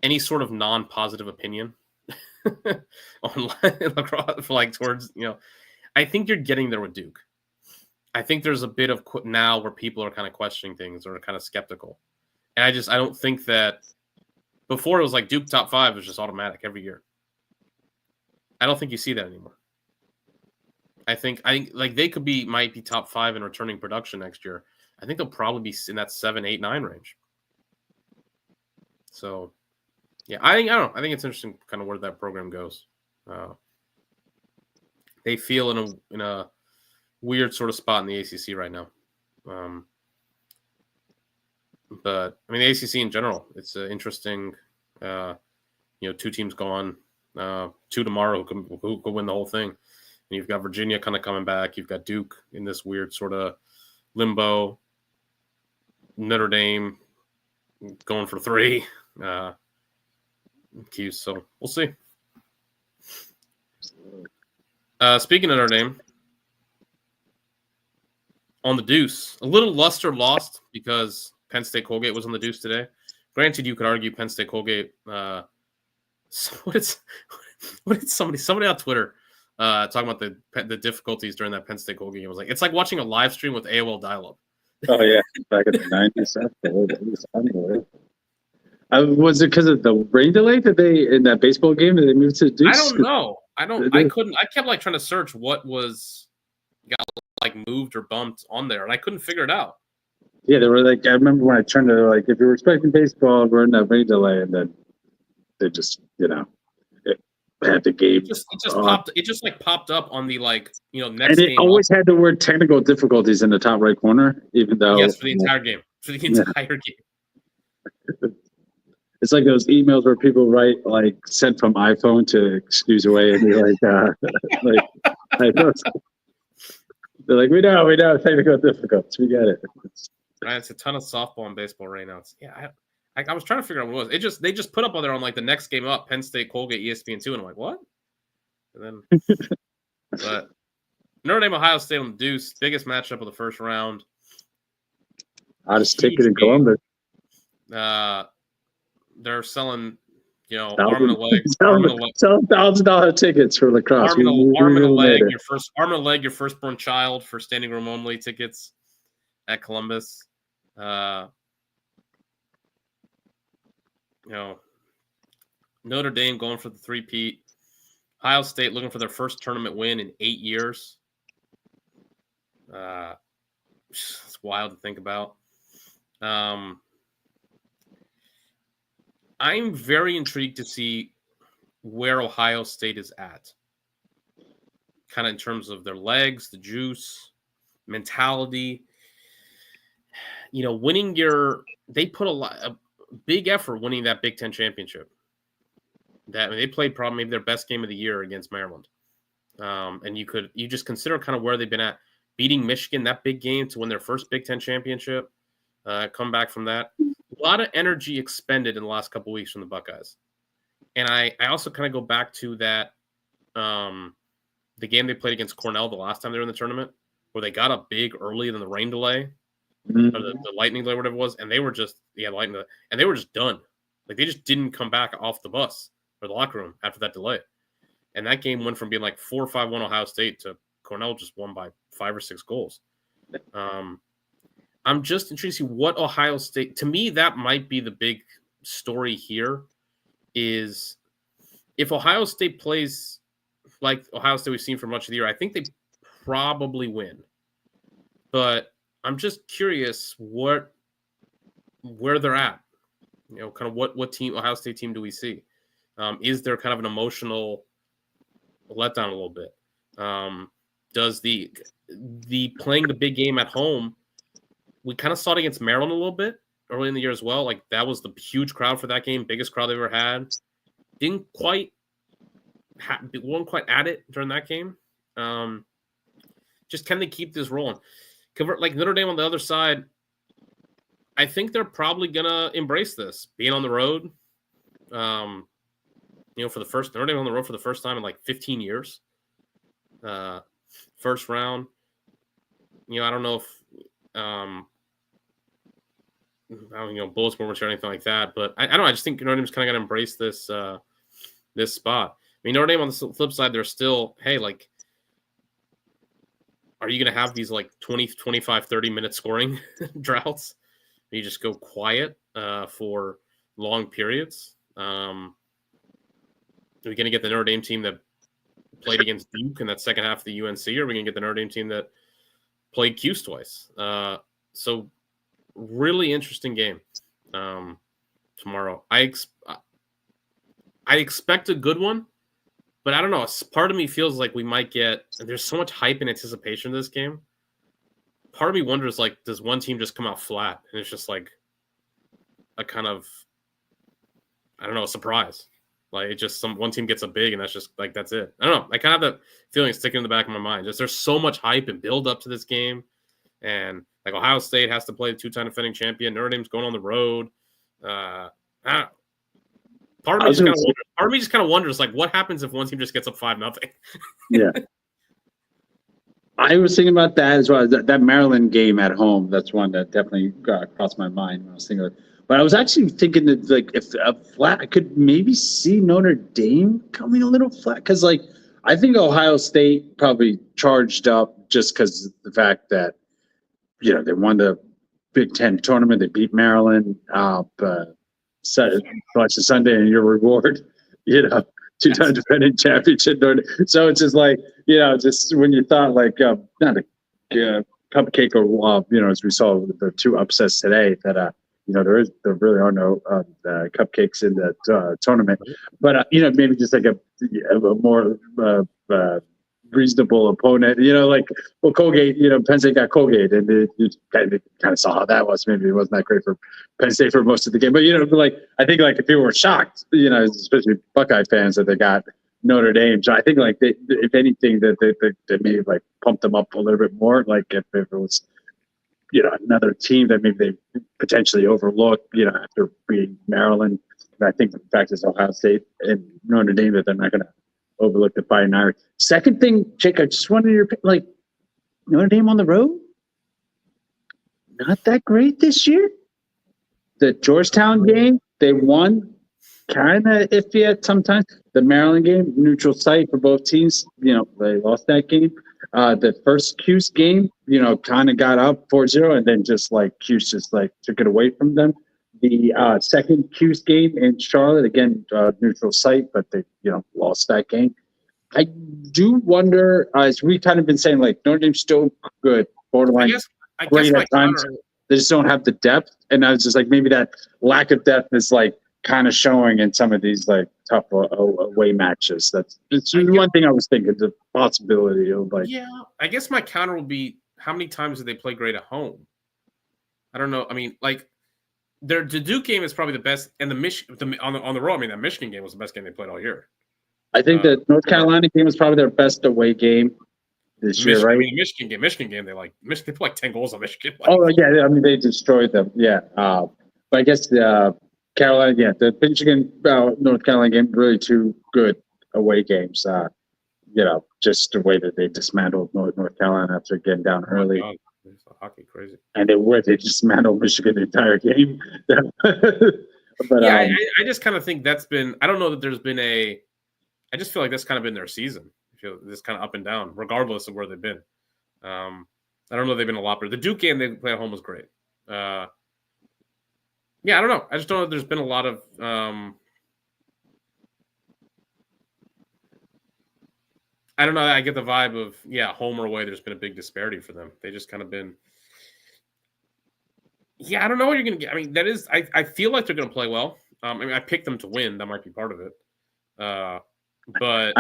any sort of non-positive opinion on lacrosse, towards I think you're getting there with Duke. I think there's a bit of now where people are kind of questioning things or kind of skeptical. And I don't think that before it was like Duke top 5 was just automatic every year. I don't think you see that anymore. I think like they might be top 5 in returning production next year. I think they'll probably be in that 7, 8, 9 range. So yeah, I don't know. I think it's interesting kind of where that program goes. They feel in a weird sort of spot in the ACC right now. But I mean, the ACC in general, it's interesting. 2 teams going, 2 tomorrow who can win the whole thing. And you've got Virginia kind of coming back. You've got Duke in this weird sort of limbo. Notre Dame going for 3. Cuse. So we'll see. Speaking of Notre Dame, on the deuce, a little luster lost because Penn State Colgate was on the deuce today. Granted, you could argue Penn State Colgate. What did somebody on Twitter talking about the difficulties during that Penn State Colgate game? It was like it's like watching a live stream with AOL dial-up. Oh yeah, back in the 90s. It was unbelievable. Was it because of the rain delay? Did they in that baseball game? Did they move to the deuce? I don't know. I couldn't. I kept like trying to search what got like moved or bumped on there, and I couldn't figure it out. Yeah, they were like. I remember when I turned to like, if you were expecting baseball, we're in that rain delay, and then they just it had the game. It just popped up on the next. And it always had the word technical difficulties in the top right corner, even though for the entire game. It's like those emails where people write like sent from iPhone to excuse away, and they're like, they're like, we know technical difficulties, we get it. Right, it's a ton of softball and baseball right now. I was trying to figure out what it was. They just put up on there on like the next game up, Penn State Colgate ESPN2, and I'm like, what? And then, but Notre Dame Ohio State on the deuce, biggest matchup of the first round. Hottest ticket in Columbus. They're selling, arm and a leg. Selling $1,000 tickets for lacrosse. Arm and a leg, your firstborn child for standing room only tickets at Columbus. Notre Dame going for the three-peat. Ohio State looking for their first tournament win in 8 years. It's wild to think about. I'm very intrigued to see where Ohio State is at. Kind of in terms of their legs, the juice, mentality. They put a big effort winning that Big Ten championship. They played probably maybe their best game of the year against Maryland. And you just consider kind of where they've been at. Beating Michigan, that big game to win their first Big Ten championship. Come back from that. A lot of energy expended in the last couple of weeks from the Buckeyes. And I also kind of go back to that the game they played against Cornell the last time they were in the tournament, where they got up big early in the rain delay, or the lightning delay, whatever it was, and they were just lightning delay, and they were just done. Like they just didn't come back off the bus or the locker room after that delay. And that game went from being like 4-5-1 Ohio State to Cornell just won by 5 or 6 goals. I'm just intrigued to see what Ohio State – to me, that might be the big story here is if Ohio State plays like Ohio State we've seen for much of the year, I think they probably win. But I'm just curious where they're at. Kind of what team, Ohio State team do we see? Is there kind of an emotional letdown a little bit? Does the playing the big game at home – we kind of saw it against Maryland a little bit early in the year as well. Like that was the huge crowd for that game, biggest crowd they ever had. Weren't quite at it during that game. Just can they keep this rolling? Like Notre Dame on the other side, I think they're probably gonna embrace this being on the road. For the first Notre Dame on the road for the first time in like 15 years. First round. I don't know if. Bullets moments or anything like that, but I don't know. I just think Notre Dame's kind of got to embrace this this spot. I mean, Notre Dame on the flip side, they're still, hey, like, are you going to have these like 20, 25, 30-minute scoring droughts? You just go quiet for long periods. Are we going to get the Notre Dame team that played against Duke in that second half of the UNC, or are we going to get the Notre Dame team that played Cuse twice? So really interesting game tomorrow. I expect a good one, but I don't know. Part of me feels like we might get – there's so much hype and anticipation of this game. Part of me wonders, like, does one team just come out flat? And it's just like a kind of – I don't know, a surprise. Like, it just one team gets a big, and that's just, like, that's it. I don't know. I kind of have that feeling sticking in the back of my mind. Just there's so much hype and build up to this game. And, like, Ohio State has to play the 2-time defending champion. Notre Dame's going on the road. Part of me just kind of wonders, like, what happens if one team just gets up 5-0? Yeah. I was thinking about that as well. That Maryland game at home, that's one that definitely crossed my mind when I was thinking of it. But I was actually thinking that, like, if a flat, I could maybe see Notre Dame coming a little flat. Because, like, I think Ohio State probably charged up just because of the fact that, you know, they won the Big Ten tournament. They beat Maryland. Watch the Sunday and your reward, you know, 2-time defending championship. So it's just like, you know, just when you thought like not a cupcake or you know, as we saw with the two upsets today, that you know, there really are no cupcakes in that tournament. But you know, maybe just like a more reasonable opponent. You know, like, well, Colgate. You know, Penn State got Colgate, and you kind of saw how that was. Maybe it wasn't that great for Penn State for most of the game. But you know, like, I think like if people were shocked, you know, especially Buckeye fans, that they got Notre Dame. So I think like they, if anything, that they may have like pumped them up a little bit more. Like if it was, you know, another team that maybe they potentially overlooked, you know, after beating Maryland. And I think the fact is Ohio State and Notre Dame, that they're not going to overlook the Fighting Irish. Second thing, Jake, I just wanted your, like, Notre Dame on the road, not that great this year. The Georgetown game, they won, kind of iffy at sometimes. The Maryland game, neutral site for both teams. You know, they lost that game. The first Cuse game, you know, kind of got up 4-0, and then just like Cuse just like took it away from them. The second Cuse game in Charlotte, again, neutral site, but they, you know, lost that game. I do wonder, as we kind of been saying, like, Notre Dame's still good, borderline I great guess at times. They just don't have the depth. And I was just like, maybe that lack of depth is like kind of showing in some of these like tough away matches. It's one thing I was thinking, the possibility of like. Yeah, I guess my counter will be, how many times did they play great at home? I don't know. I mean, like, the Duke game is probably the best, and on the road, I mean, that Michigan game was the best game they played all year. I think the North Carolina game was probably their best away game this year, right? I mean, Michigan game, they put like 10 goals on Michigan. Like, oh yeah, I mean, they destroyed them. Yeah, but I guess the Carolina, yeah, the Michigan North Carolina game, really two good away games. You know, just the way that they dismantled North Carolina after getting down early. God. It's hockey crazy. And they dismantled Michigan the entire game. But yeah, I just kind of think that's been, I don't know that there's been I just feel like that's kind of been their season. I feel this kind of up and down, regardless of where they've been. I don't know if they've been a lot better. The Duke game they played at home was great. Yeah, I don't know. I just don't know if there's been a lot of I don't know. I get the vibe of, yeah, home or away, there's been a big disparity for them. They just kind of been. Yeah, I don't know what you're going to get. I mean, that is, I feel like they're going to play well. I mean, I picked them to win. That might be part of it. But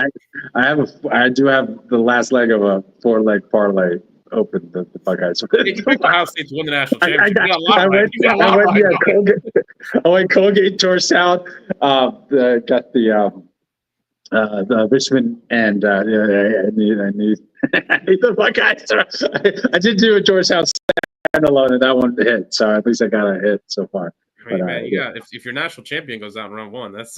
I do have the last leg of a 4-leg parlay open the Buckeyes. You picked Ohio State to win the national championship. I went Colgate, Georgetown. Got the Richmond and I need the Buckeyes. I did do a Georgetown standalone, and that one hit. So at least I got a hit so far. I mean, man, if your national champion goes out in round one, that's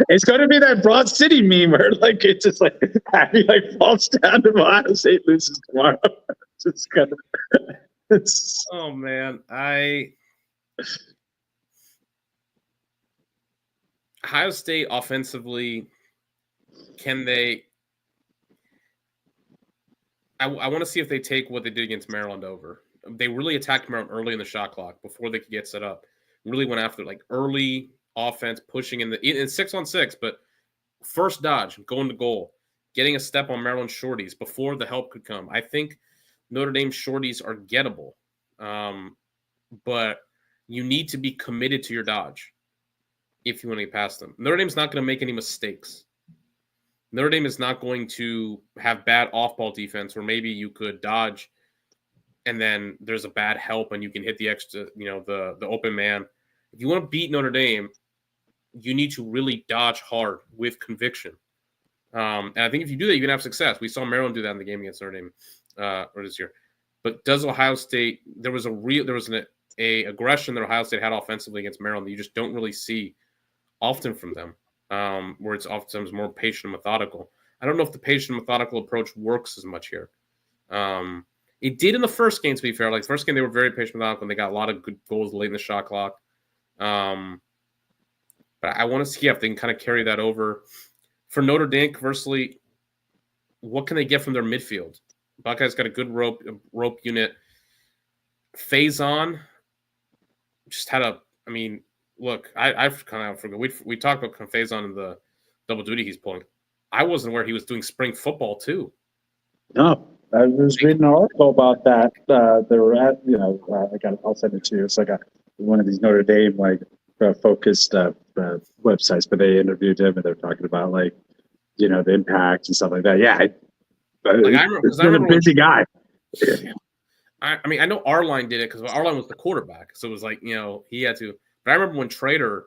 it's going to be that Broad City meme where like it's just like Happy like falls down to Ohio State, loses tomorrow. Just kind of. Oh man, Ohio State offensively, can they? I want to see if they take what they did against Maryland over. They really attacked Maryland early in the shot clock before they could get set up. Really went after like early offense, pushing in 6-on-6, but first dodge, going to goal, getting a step on Maryland shorties before the help could come. I think Notre Dame shorties are gettable, but you need to be committed to your dodge if you want to get past them. Notre Dame's not going to make any mistakes. Notre Dame is not going to have bad off-ball defense where maybe you could dodge and then there's a bad help and you can hit the extra, the open man. If you want to beat Notre Dame, you need to really dodge hard with conviction. And I think if you do that, you can have success. We saw Maryland do that in the game against Notre Dame this year. But does Ohio State? There was an aggression that Ohio State had offensively against Maryland that you just don't really see often from them, where it's oftentimes more patient and methodical. I don't know if the patient and methodical approach works as much here. It did in the first game, to be fair. Like the first game, they were very patient and methodical, and they got a lot of good goals late in the shot clock. But I want to see if they can kind of carry that over. For Notre Dame, conversely, what can they get from their midfield? Buckeyes got a good rope unit. Faison just had look, I've kind of forgot. We talked about Faison and the double duty he's pulling. I wasn't aware he was doing spring football too. No, I was reading an article about that. They were at, I'll send it to you. It's like one of these Notre Dame focused websites, but they interviewed him and they're talking about the impact and stuff like that. Yeah, I remember a busy guy. I know Arline did it because Arline was the quarterback, so it was he had to. But I remember when Trader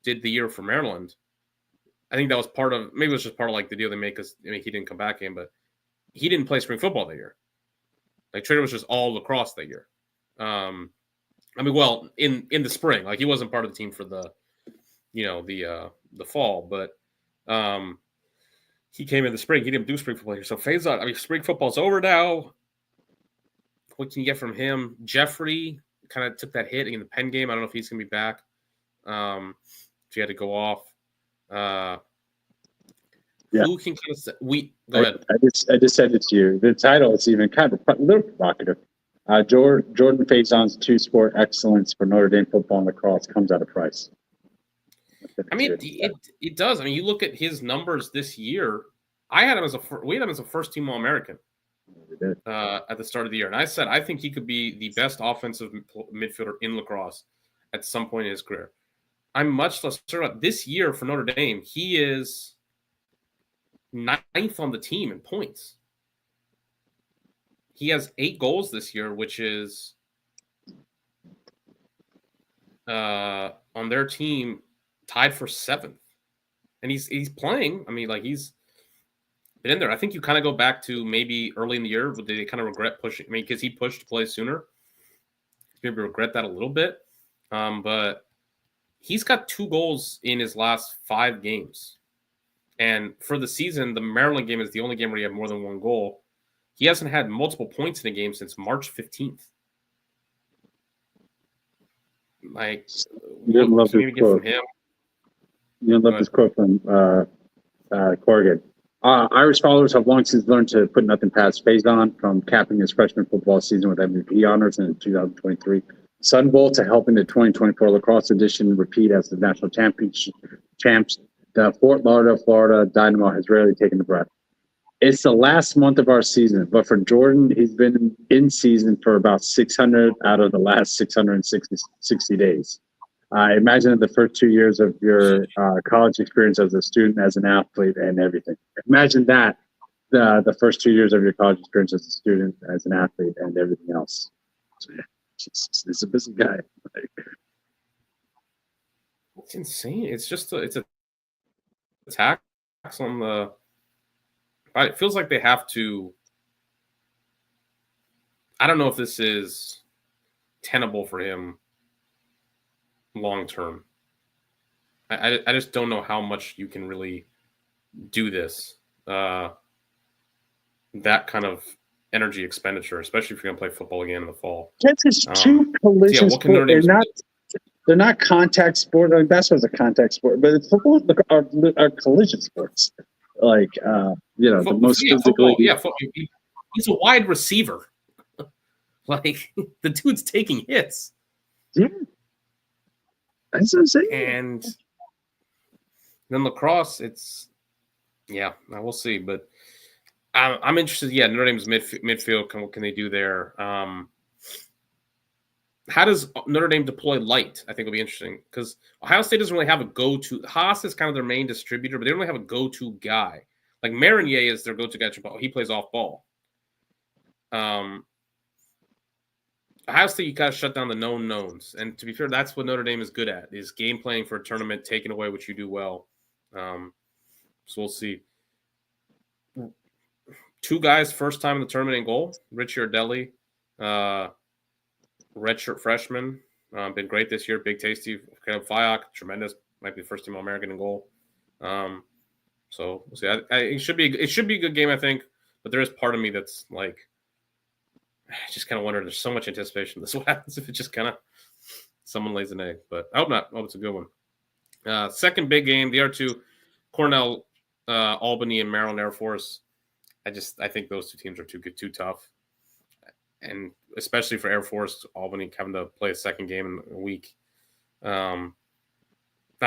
did the year for Maryland. I think that was maybe it was just part of the deal they made because he didn't come back in, but he didn't play spring football that year. Trader was just all lacrosse that year. In the spring, he wasn't part of the team for the fall, but he came in the spring. He didn't do spring football here. So Faison, spring football's over now. What can you get from him? Jeffrey kind of took that hit in the Penn game. I don't know if he's going to be back. He had to go off. Who can kind of go ahead. I just sent it to you. The title is even kind of a little provocative. Jordan Faison's two-sport excellence for Notre Dame football and lacrosse comes at a price. It does. You look at his numbers this year. We had him as a first-team All-American at the start of the year, and I said I think he could be the best offensive midfielder in lacrosse at some point in his career. I'm much less sure about this year for Notre Dame. He is 9th on the team in points. He has 8 goals this year, which is on their team tied for 7th. And he's playing. He's been in there. I think you kind of go back to maybe early in the year, but they kind of regret pushing. Because he pushed to play sooner. Maybe regret that a little bit. But he's got 2 goals in his last 5 games. And for the season, the Maryland game is the only game where he had more than 1 goal. He hasn't had multiple points in a game since March 15th. You love this quote. From him? You love this quote from Corrigan. Irish followers have long since learned to put nothing past Faison, from capping his freshman football season with MVP honors in 2023 Sun Bowl to helping the 2024 lacrosse edition repeat as the national champs. The Fort Lauderdale, Florida Dynamo has rarely taken a breath. It's the last month of our season, but for Jordan, he's been in season for about 600 out of the last 660 days. Imagine the first 2 years of your college experience as a student, as an athlete, and everything. Imagine that, the first 2 years of your college experience as a student, as an athlete, and everything else. So, yeah, it's a busy guy. It's insane. It's just it's a tax on the. It feels like they have to. I don't know if this is tenable for him long term. I just don't know how much you can really do this. That kind of energy expenditure, especially if you're going to play football again in the fall. That's just 2 collision sports. They're not contact sport. Basketball's a contact sport, but football are collision sports. The most physically. He's a wide receiver. The dude's taking hits. Yeah. That's insane. And then lacrosse, we'll see. But I'm interested. Yeah, Notre Dame's midfield. What can they do there? How does Notre Dame deploy light? I think will be interesting because Ohio State doesn't really have a go-to. Haas is kind of their main distributor, but they don't really have a go-to guy. Marinier is their go-to guy. He plays off ball. Ohio State, you kind of shut down the known knowns. And to be fair, that's what Notre Dame is good at, is game playing for a tournament, taking away what you do well. So we'll see. 2 guys, first time in the tournament in goal. Rich Yardelli, redshirt freshman, been great this year. Big Tasty, Caleb Fyock, tremendous Might be the first team All-American in goal. So we'll see. It should be a good game, I think. But there is part of me that's like, I just kind of wonder. There's so much anticipation. This what happens if it just kind of someone lays an egg. But I hope not. I hope it's a good one. Second big game, the R2, Cornell, Albany, and Maryland Air Force. I think those two teams are too tough, and especially for Air Force, Albany having to play a second game in a week. I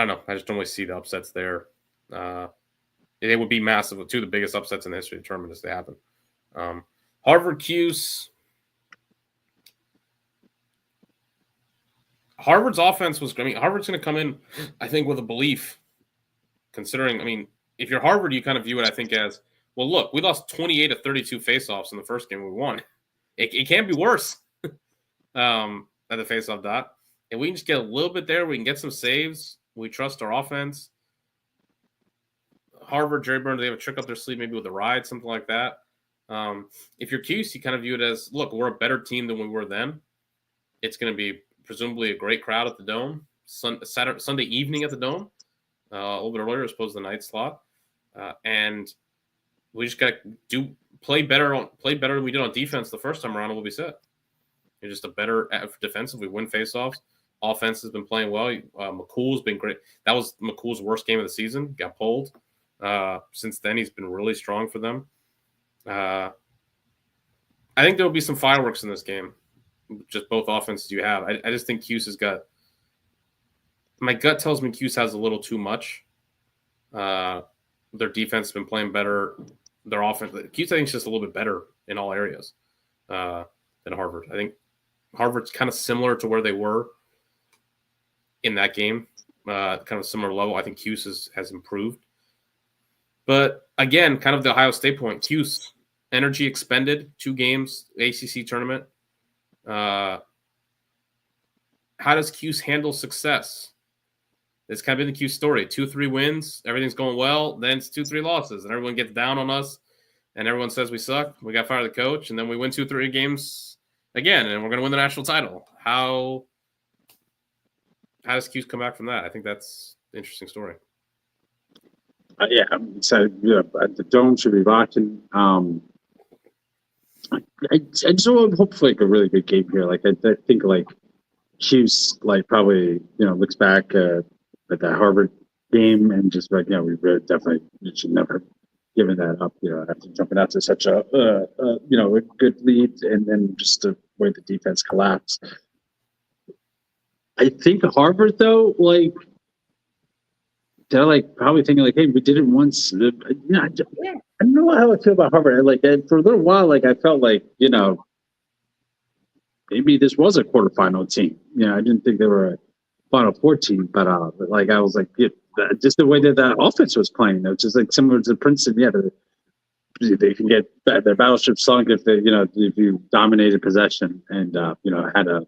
don't know. I just don't really see the upsets there. They would be massive. Two of the biggest upsets in the history of the tournament if they happen. Harvard Cuse. Harvard's offense was. Harvard's going to come in, I think, with a belief. Considering, if you're Harvard, you kind of view it, I think, as, well, look, we lost 28 of 32 faceoffs in the first game we won. It can't be worse at the faceoff dot. And we can just get a little bit there. We can get some saves. We trust our offense. Harvard, Jerry Burns, they have a trick up their sleeve, maybe with a ride, something like that. If you're Cuse, you kind of view it as, look, we're a better team than we were then. It's going to be presumably a great crowd at the Dome. Sunday evening at the Dome, a little bit earlier as opposed to the night slot. And we just got to play better than we did on defense the first time around, and we'll be set. You're just a better defensive. We win faceoffs. Offense has been playing well. McCool's been great. That was McCool's worst game of the season. Got pulled. Since then, he's been really strong for them. I think there will be some fireworks in this game. Just both offenses you have. I just think Cuse has got – my gut tells me Cuse has a little too much. Their defense has been playing better. Their offense – Cuse, I think, is just a little bit better in all areas than Harvard. I think Harvard's kind of similar to where they were in that game, kind of similar level. I think Cuse has improved. But, again, kind of the Ohio State point, Cuse, energy expended, 2 games, ACC tournament. How does Cuse handle success? It's kind of been the Cuse story. 2-3 wins, everything's going well, then it's 2-3 losses, and everyone gets down on us, and everyone says we suck. We got to fire the coach, and then we win 2-3 games again, and we're going to win the national title. How does Cuse come back from that? I think that's an interesting story. So the Dome should be watching. I just hope for like a really good game here. Like I think like Cuse probably looks back at that Harvard game and just we really definitely should never given that up. After jumping out to such a good lead and then just the way the defense collapsed. I think Harvard though they're probably thinking hey, we did it once. I don't know how I feel about Harvard. For a little while, I felt maybe this was a quarterfinal team. I didn't think they were a Final Four team, but I was just the way that offense was playing, which is similar to Princeton. Yeah, they can get their battleship sunk if if you dominated possession and had a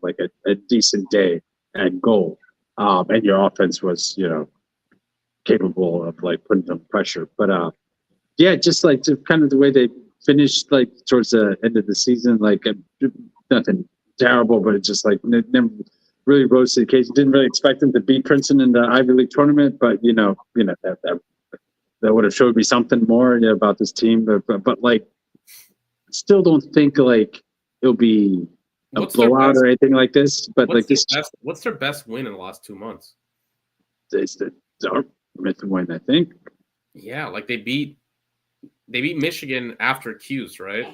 decent day at goal, and your offense was capable of putting some pressure. But just kind of the way they finished towards the end of the season, nothing terrible, but it just never really rose to the occasion. Didn't really expect them to beat Princeton in the Ivy League tournament, but that would have showed me something more about this team. But still don't think it'll be a blowout or anything like this. But what's their best win in the last 2 months? It's the Dartmouth win, I think. Yeah, they beat Michigan after Cuse, right?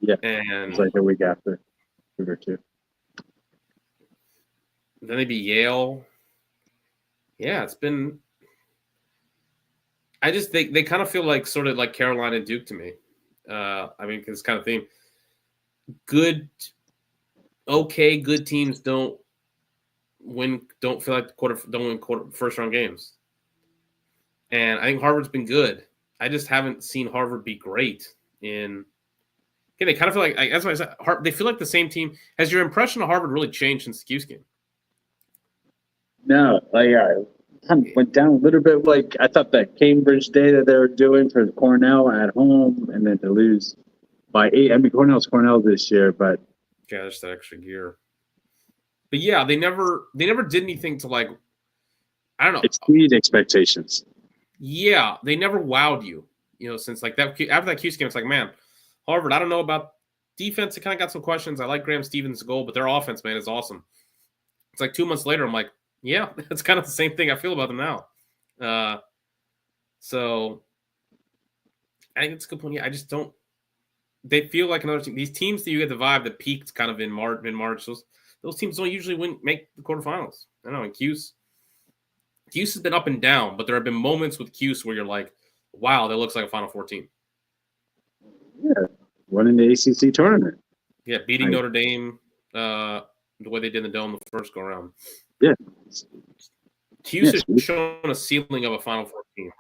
Yeah, and it's a week after, or two. Then they beat Yale. Yeah, it's been. I just they kind of feel sort of like Carolina and Duke to me. It's kind of theme. Good teams don't feel like don't win first round games. And I think Harvard's been good. I just haven't seen Harvard be great in. Again, they kind of feel like that's why I said they feel like the same team. Has your impression of Harvard really changed since the Cuse game? No, I kind of went down a little bit. I thought that Cambridge day that they were doing for Cornell at home, and then to lose by 8. Cornell's Cornell this year, but yeah, just that extra gear. But yeah, they never did anything to I don't know. Exceed expectations. Yeah, they never wowed you. Since like that after that Cuse game, it's like, man, Harvard. I don't know about defense. I kind of got some questions. I like Graham Stevens' goal, but their offense, man, is awesome. It's like 2 months later, I'm like, yeah, that's kind of the same thing I feel about them now. So I think it's a good point. Yeah, I just don't. They feel like another team. These teams that you get the vibe that peaked kind of in March. Those teams don't usually make the quarterfinals. I don't know. And Cuse has been up and down, but there have been moments with Cuse where you're like, wow, that looks like a Final Four team. Yeah, winning the ACC tournament. Yeah, beating Notre Dame the way they did in the Dome the first go-around. Yeah. Cuse has shown a ceiling of a Final Four team.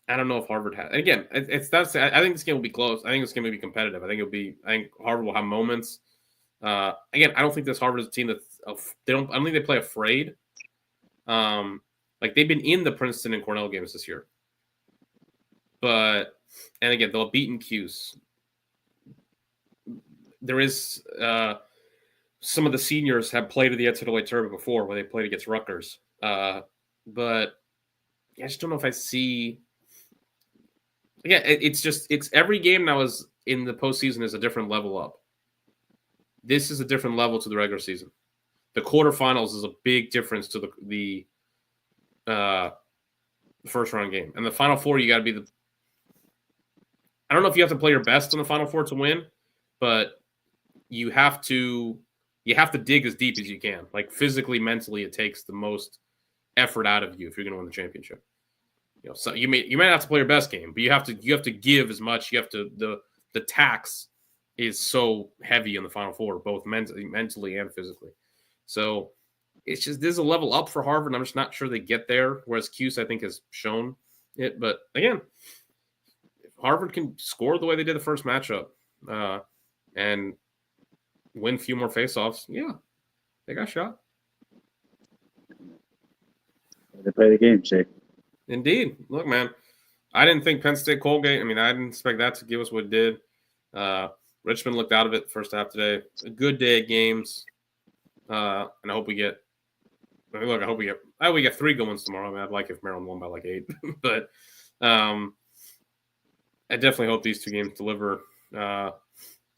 I don't know if Harvard has. Again, I think this game will be close. I think this game will be competitive. I think Harvard will have moments. Again, I don't think this Harvard is a team that I don't think they play afraid. Like they've been in the Princeton and Cornell games this year, and again they'll have beaten Cuse. There is some of the seniors have played at the NCAA tournament before where they played against Rutgers, but I just don't know if I see. Again, it's every game now is in the postseason is a different level up. This is a different level to the regular season. The quarterfinals is a big difference to the first round game, and the Final Four you got to be the. I don't know if you have to play your best in the Final Four to win, but you have to dig as deep as you can. Like physically, mentally, it takes the most effort out of you if you're going to win the championship. So you might have to play your best game, but you have to give as much. You have to the tax is so heavy in the Final Four, both mentally and physically. So it's just there's a level up for Harvard. And I'm just not sure they get there. Whereas Cuse, I think, has shown it. But again, if Harvard can score the way they did the first matchup and win a few more faceoffs, yeah, they got a shot. They play the game, Jake. Indeed. Look, man, I didn't think Penn State Colgate. I mean, I didn't expect that to give us what it did. Richmond looked out of it first half today. It's a good day of games, and I hope we get. I hope we get 3 good ones tomorrow. I mean, I'd like if Maryland won by like 8, but I definitely hope these 2 games deliver. All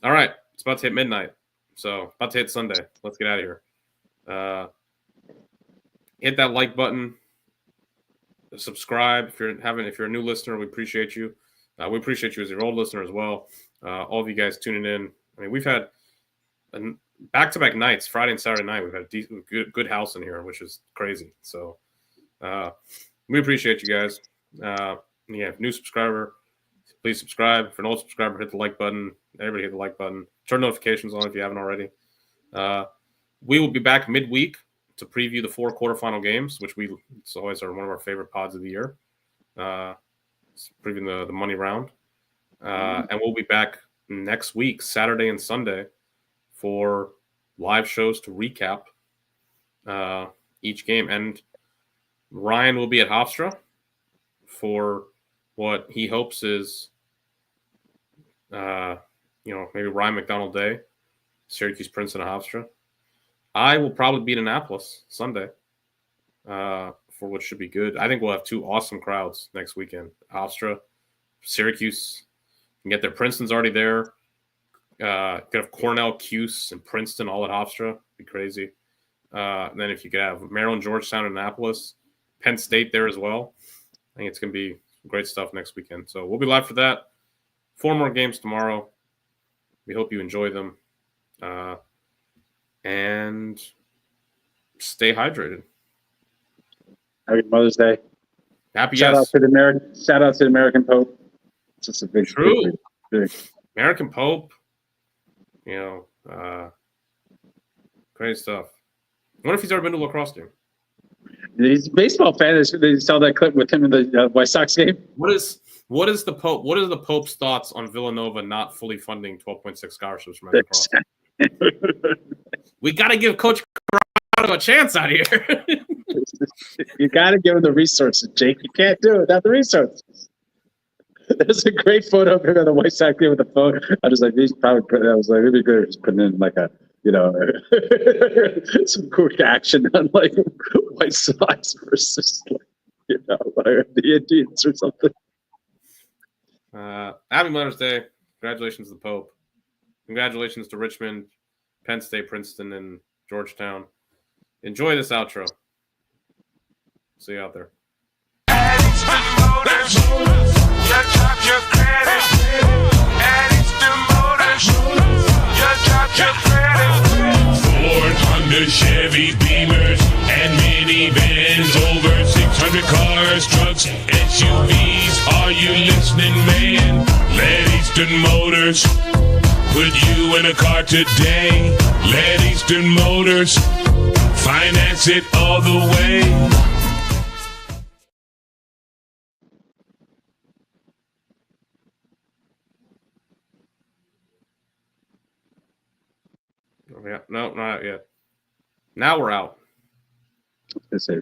right, it's about to hit midnight, so about to hit Sunday. Let's get out of here. Hit that like button. Subscribe if you're a new listener. We appreciate you. We appreciate you as your old listener as well. All of you guys tuning in. I mean, we've had back-to-back nights, Friday and Saturday night. We've had a good house in here, which is crazy. So we appreciate you guys. New subscriber, please subscribe. If you're an old subscriber, hit the like button. Everybody hit the like button. Turn notifications on if you haven't already. We will be back midweek to preview the 4 quarterfinal games, which it's always one of our favorite pods of the year. Previewing the money round. And we'll be back next week, Saturday and Sunday, for live shows to recap each game. And Ryan will be at Hofstra for what he hopes is, maybe Ryan McDonald Day, Syracuse, Princeton, and Hofstra. I will probably be in Annapolis Sunday for what should be good. I think we'll have 2 awesome crowds next weekend. Hofstra, Syracuse can get there. Princeton's already there. Could have Cornell, Cuse, and Princeton all at Hofstra. Be crazy. And then if you could have Maryland, Georgetown, and Annapolis, Penn State there as well. I think it's going to be great stuff next weekend. So we'll be live for that. 4 more games tomorrow. We hope you enjoy them. And stay hydrated. Happy Mother's Day. Shout out to the American Pope. It's just a big True. Big. American Pope. Great stuff. I wonder if he's ever been to a lacrosse game. He's a baseball fan. They saw that clip with him in the White Sox game. What is the Pope? What is the Pope's thoughts on Villanova not fully funding 12.6 scholarships from lacrosse? We got to give Coach Corrado a chance out here. You got to give him the resources, Jake. You can't do it without the resources. There's a great photo of him on the White Sox game with the phone. I was like, it'd be good just putting in like a some quick action on like White Sox versus the Indians or something. Happy Mother's Day. Congratulations to the Pope. Congratulations to Richmond, Penn State, Princeton, and Georgetown. Enjoy this outro. See you out there. Ford, Honda, Chevy, Beamers, and minivans. Over 600 cars, trucks, SUVs. Are you listening, man? Let Eastern Motors put you in a car today. Let Eastern Motors finance it all the way. Oh, yeah, no, not yet. Now we're out. I was gonna say,